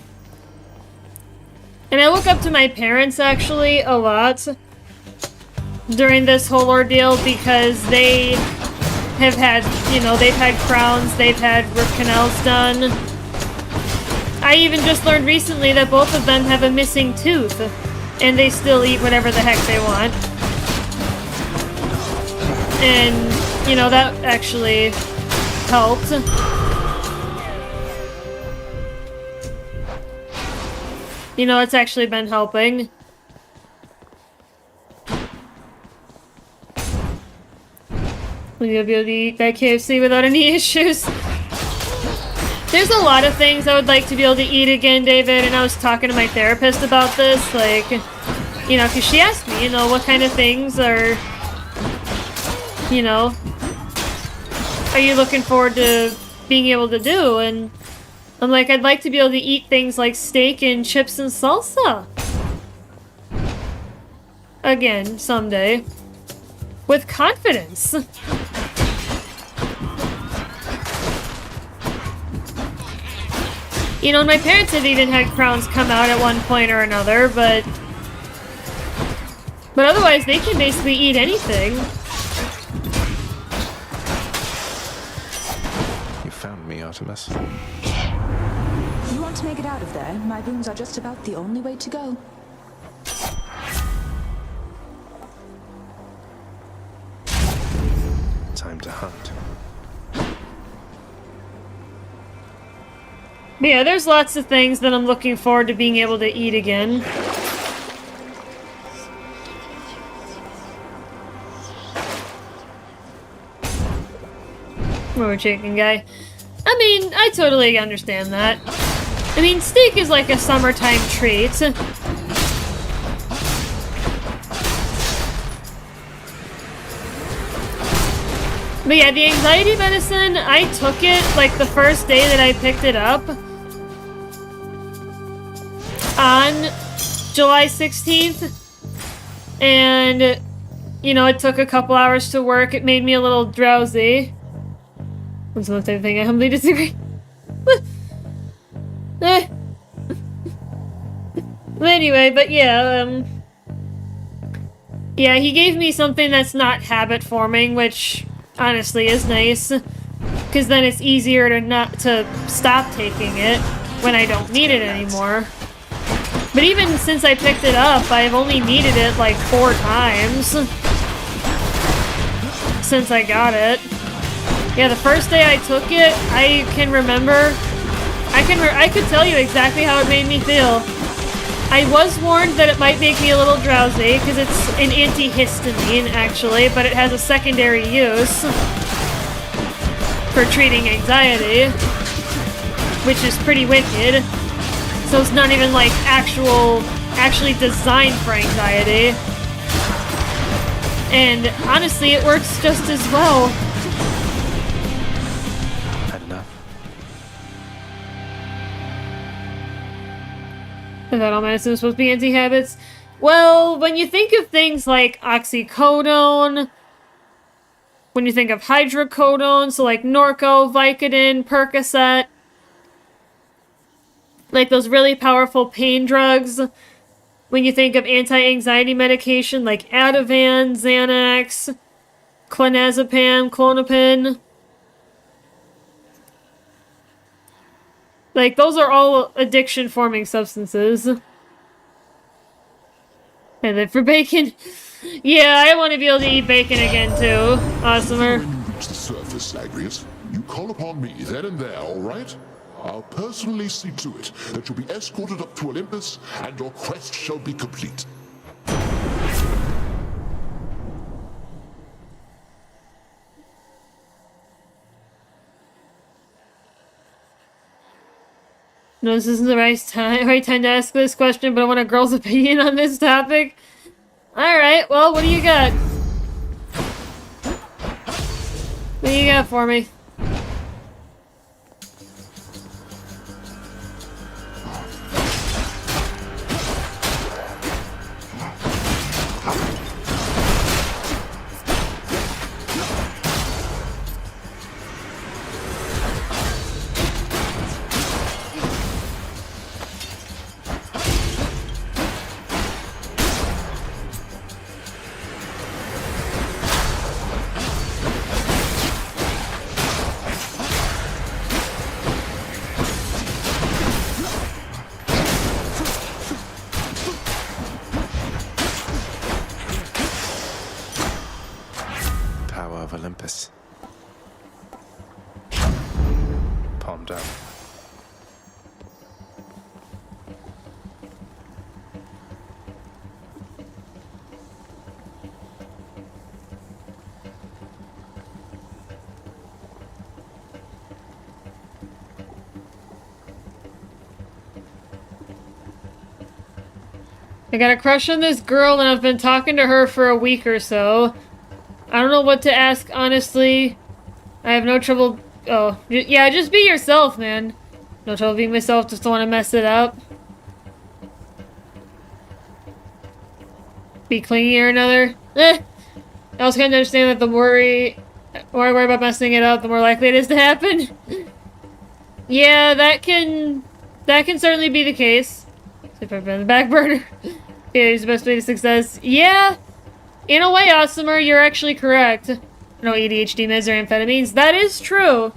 And I look up to my parents, actually, a lot during this whole ordeal because they have had, you know, they've had crowns, they've had root canals done. I even just learned recently that both of them have a missing tooth, and they still eat whatever the heck they want. And, you know, that actually helped. You know, it's actually been helping. We'll be able to eat that KFC without any issues. There's a lot of things I would like to be able to eat again, David, and I was talking to my therapist about this, like, you know, because she asked me, you know, what kind of things are, you know, are you looking forward to being able to do? And I'm like, I'd like to be able to eat things like steak and chips and salsa. Again, someday. With confidence. You know, my parents have even had crowns come out at one point or another, but otherwise they can basically eat anything. You found me, Artemis. You want to make it out of there? My wounds are just about the only way to go. Time to hunt. But yeah, there's lots of things that I'm looking forward to being able to eat again. More chicken guy. I mean, I totally understand that. I mean, steak is like a summertime treat. But yeah, the anxiety medicine, I took it like the first day that I picked it up. On July 16th. And, you know, it took a couple hours to work. It made me a little drowsy. That's the type of thing I humbly disagree. But anyway, but yeah, yeah, he gave me something that's not habit forming, which honestly is nice, because then it's easier to stop taking it when I don't need it anymore. But even since I picked it up, I've only needed it like 4 times since I got it. Yeah, the first day I took it, I can remember. I could tell you exactly how it made me feel. I was warned that it might make me a little drowsy because it's an antihistamine, actually, but it has a secondary use for treating anxiety, which is pretty wicked. So it's not even like actually designed for anxiety. And honestly, it works just as well. Had enough. I thought all medicine was supposed to be anti-habits. Well, when you think of things like oxycodone, when you think of hydrocodone, so like Norco, Vicodin, Percocet, like those really powerful pain drugs, when you think of anti-anxiety medication like Ativan, Xanax, clonazepam, Klonopin, like those are all addiction-forming substances. And then for bacon, yeah, I want to be able to eat bacon again too. Awesomer. When you reach the surface, Agrius, you call upon me then and there, all right? I'll personally see to it that you'll be escorted up to Olympus, and your quest shall be complete. No, this isn't the right time to ask this question, but I want a girl's opinion on this topic. Alright, well, what do you got? What do you got for me? Olympus. Palm down. I got a crush on this girl and I've been talking to her for a week or so. I don't know what to ask, honestly. I have no trouble... Oh, yeah, just be yourself, man. No trouble being myself, just don't want to mess it up. Be clingy or another. I also kind of understand that the more I worry about messing it up, the more likely it is to happen. Yeah, that can certainly be the case. So if I've been on the back burner. Yeah, it's the best way to success. Yeah! In a way, Awesomer, you're actually correct. No ADHD meds or amphetamines. That is true.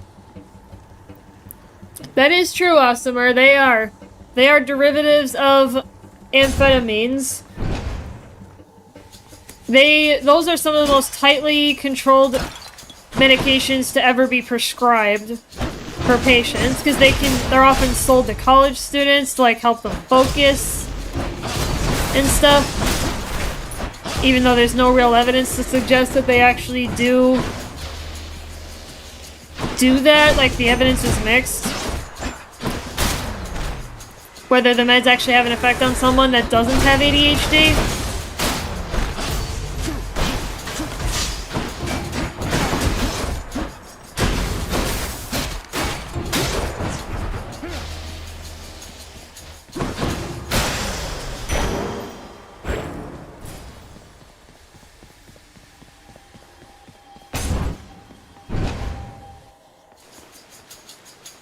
That is true, Awesomer. They are. They are derivatives of amphetamines. Those are some of the most tightly controlled medications to ever be prescribed for patients, because they're often sold to college students to like help them focus and stuff. Even though there's no real evidence to suggest that they actually do do that, like the evidence is mixed. Whether the meds actually have an effect on someone that doesn't have ADHD.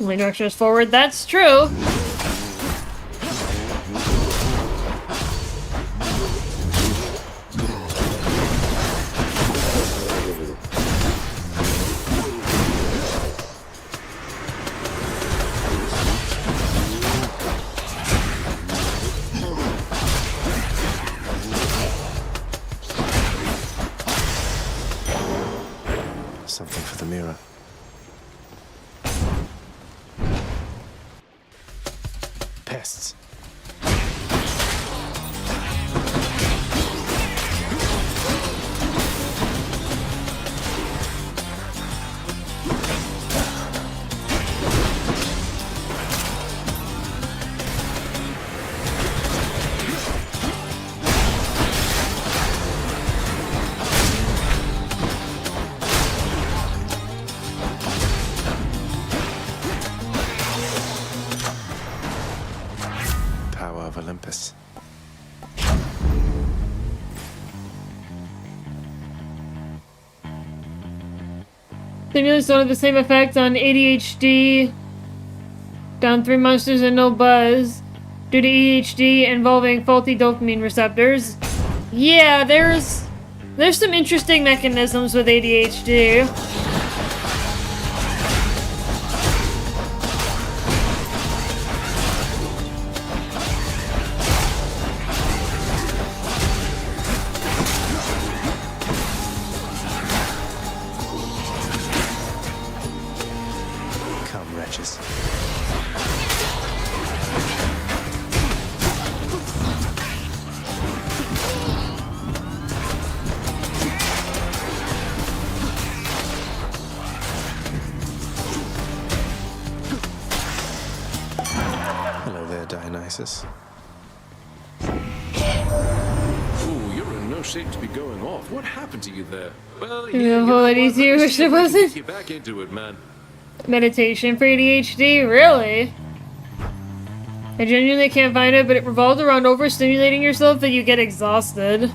Only direction is forward, that's true. Something for the mirror. Pests. Power of Olympus. Stimulants don't have the same effect on ADHD. Down 3 monsters and no buzz. Due to ADHD involving faulty dopamine receptors. Yeah, there's some interesting mechanisms with ADHD. Come, wretches. Hello there, Dionysus. Ooh, you're in no shape to be going off. What happened to you there? Well, Yeah, a whole lot easier, wish it wasn't. Get back into it, man. Meditation for ADHD, really? I genuinely can't find it, but it revolved around overstimulating yourself that you get exhausted.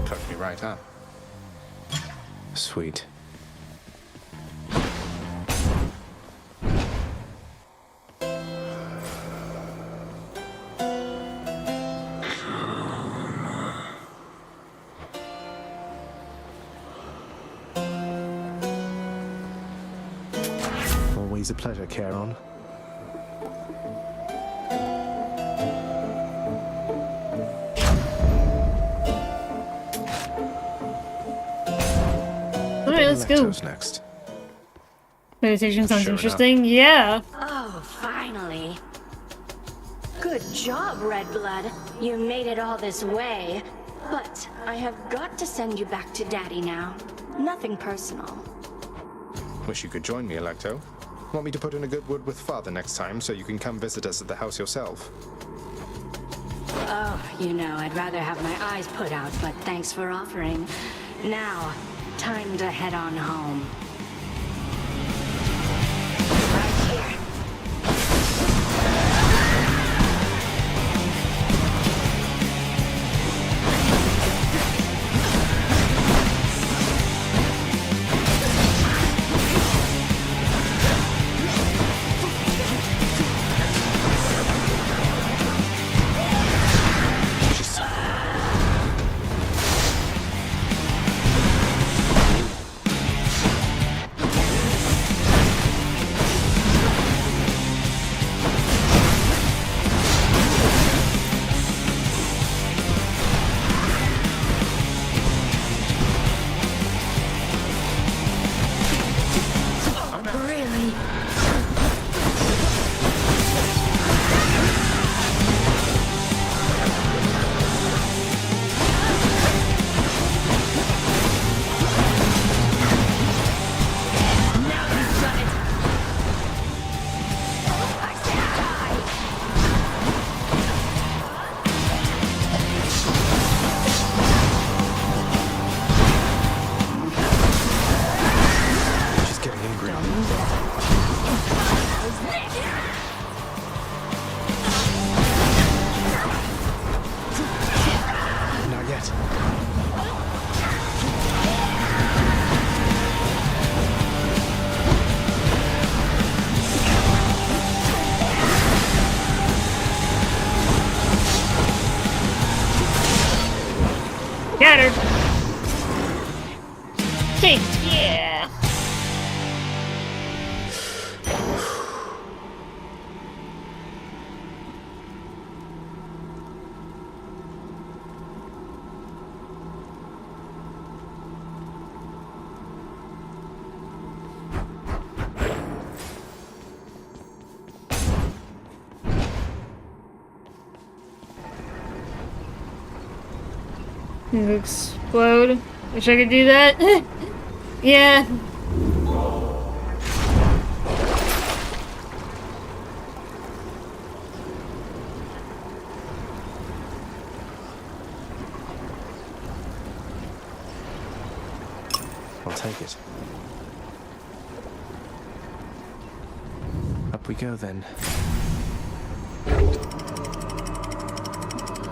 Perked me right up. Sweet. Always a pleasure, Charon. Alright, let's go. Electro's next. Meditation sounds Sure interesting. Yeah. Oh, finally. Good job, Red Blood. You made it all this way. But I have got to send you back to Daddy now. Nothing personal. Wish you could join me, Electo. Want me to put in a good word with Father next time so you can come visit us at the house yourself? Oh, you know, I'd rather have my eyes put out, but thanks for offering. Now, time to head on home. Right here. She's getting angry. Not yet. Got her. Hey, yeah. Explode. Wish I could do that. Yeah. I'll take it. Up we go then.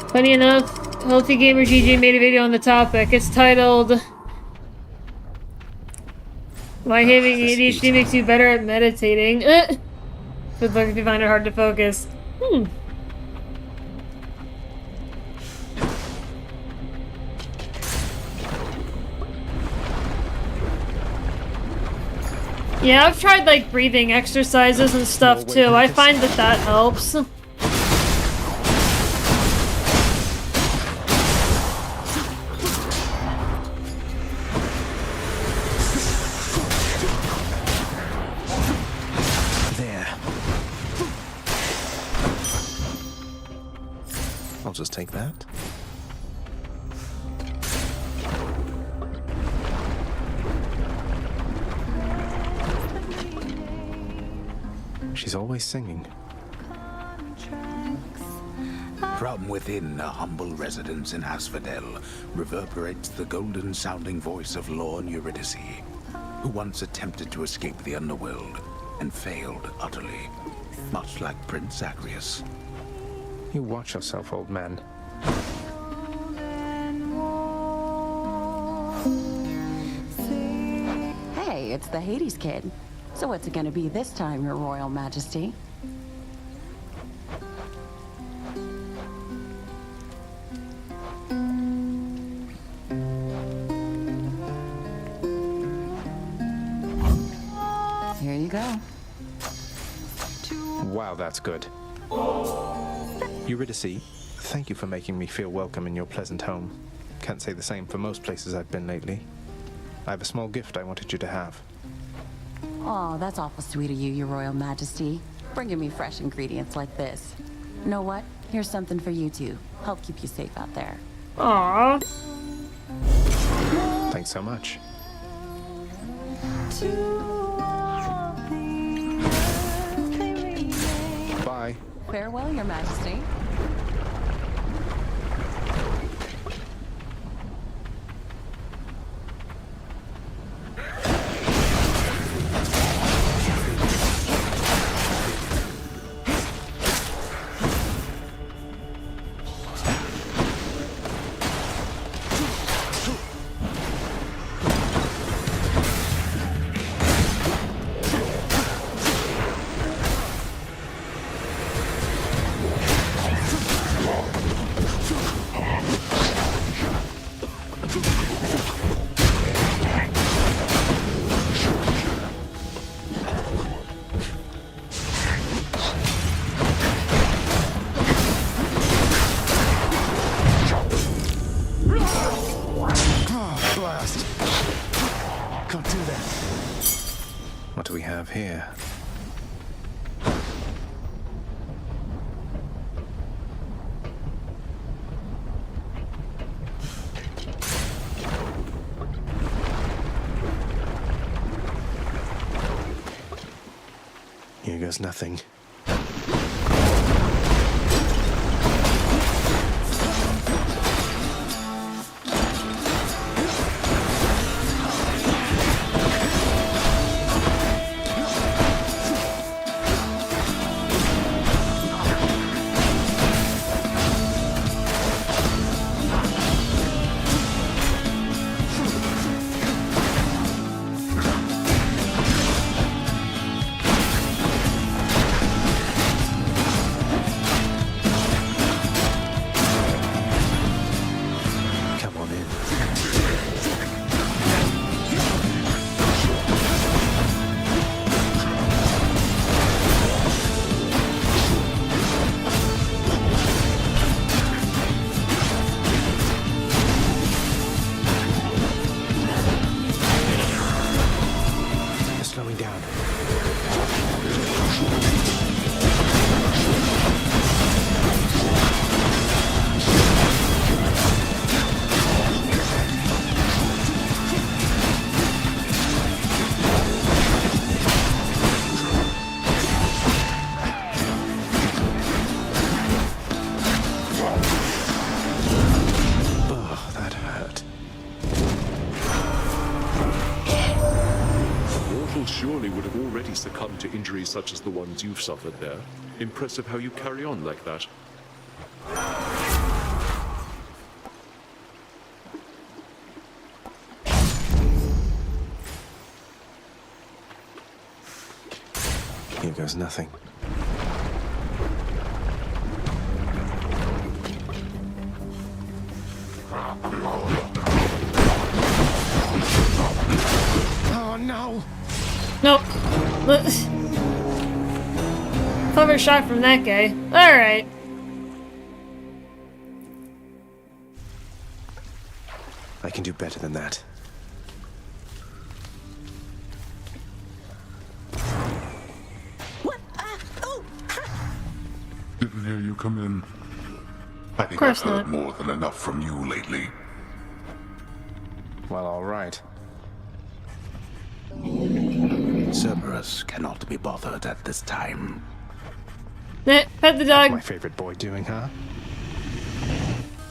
Funny enough, Healthy Gamer GG made a video on the topic. It's titled Why Having ADHD Makes You Better at Meditating. Good luck if you find it hard to focus. Yeah, I've tried like breathing exercises and stuff too. I find that that helps. I'll just take that. She's always singing. From within a humble residence in Asphodel reverberates the golden-sounding voice of Lorne Eurydice, who once attempted to escape the underworld and failed utterly, much like Prince Zagreus. You watch yourself, old man. Hey, it's the Hades kid. So what's it gonna be this time, Your Royal Majesty? Here you go. Wow, that's good. Eurydice, thank you for making me feel welcome in your pleasant home. Can't say the same for most places I've been lately. I have a small gift I wanted you to have. Oh, that's awful sweet of you, Your Royal Majesty. Bringing me fresh ingredients like this. You know what? Here's something for you too. Help keep you safe out there. Aww. Thanks so much. Bye. Farewell, Your Majesty. here? Here goes nothing. Come on in. They're slowing down. Oh, that hurt. Mortals surely would have already succumbed to injuries such as the ones you've suffered there. Impressive how you carry on like that. Here goes nothing. Oh no! Nope. Clever shot from that guy. Alright. I can do better than that. What? Oh! Didn't hear you come in. I think I've course heard not. more than enough from you lately. Well, all right. Cerberus cannot be bothered at this time. Pet the dog. My favorite boy doing, huh?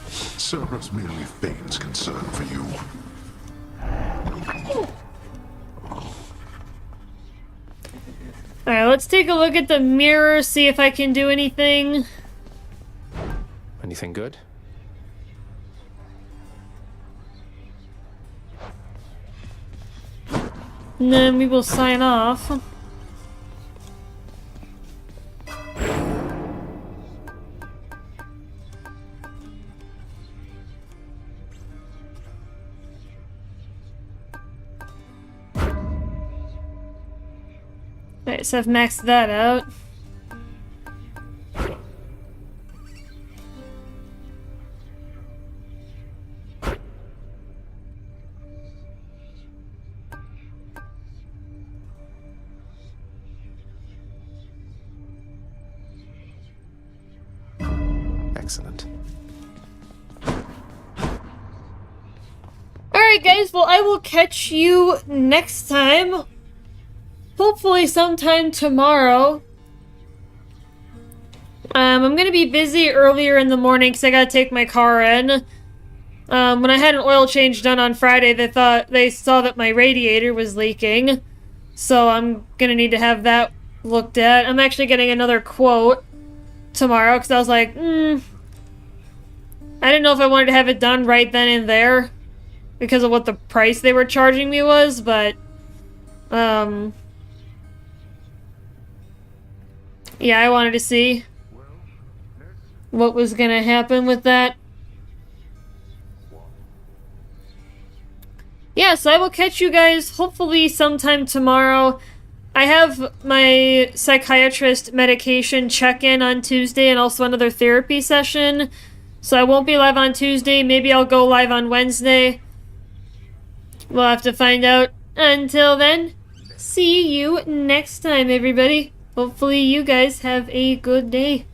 Cerberus merely feigns concern for you. Alright, let's take a look at the mirror, see if I can do anything. Anything good? And then we will sign off. Alright, so I've maxed that out. Excellent. Alright guys, well I will catch you next time. Hopefully sometime tomorrow. I'm gonna be busy earlier in the morning because I gotta take my car in. When I had an oil change done on Friday, they saw that my radiator was leaking. So I'm gonna need to have that looked at. I'm actually getting another quote tomorrow because I was like, I didn't know if I wanted to have it done right then and there because of what the price they were charging me was, but yeah, I wanted to see what was gonna happen with that. Yeah, so I will catch you guys hopefully sometime tomorrow. I have my psychiatrist medication check-in on Tuesday and also another therapy session. So I won't be live on Tuesday. Maybe I'll go live on Wednesday. We'll have to find out. Until then, see you next time, everybody. Hopefully you guys have a good day.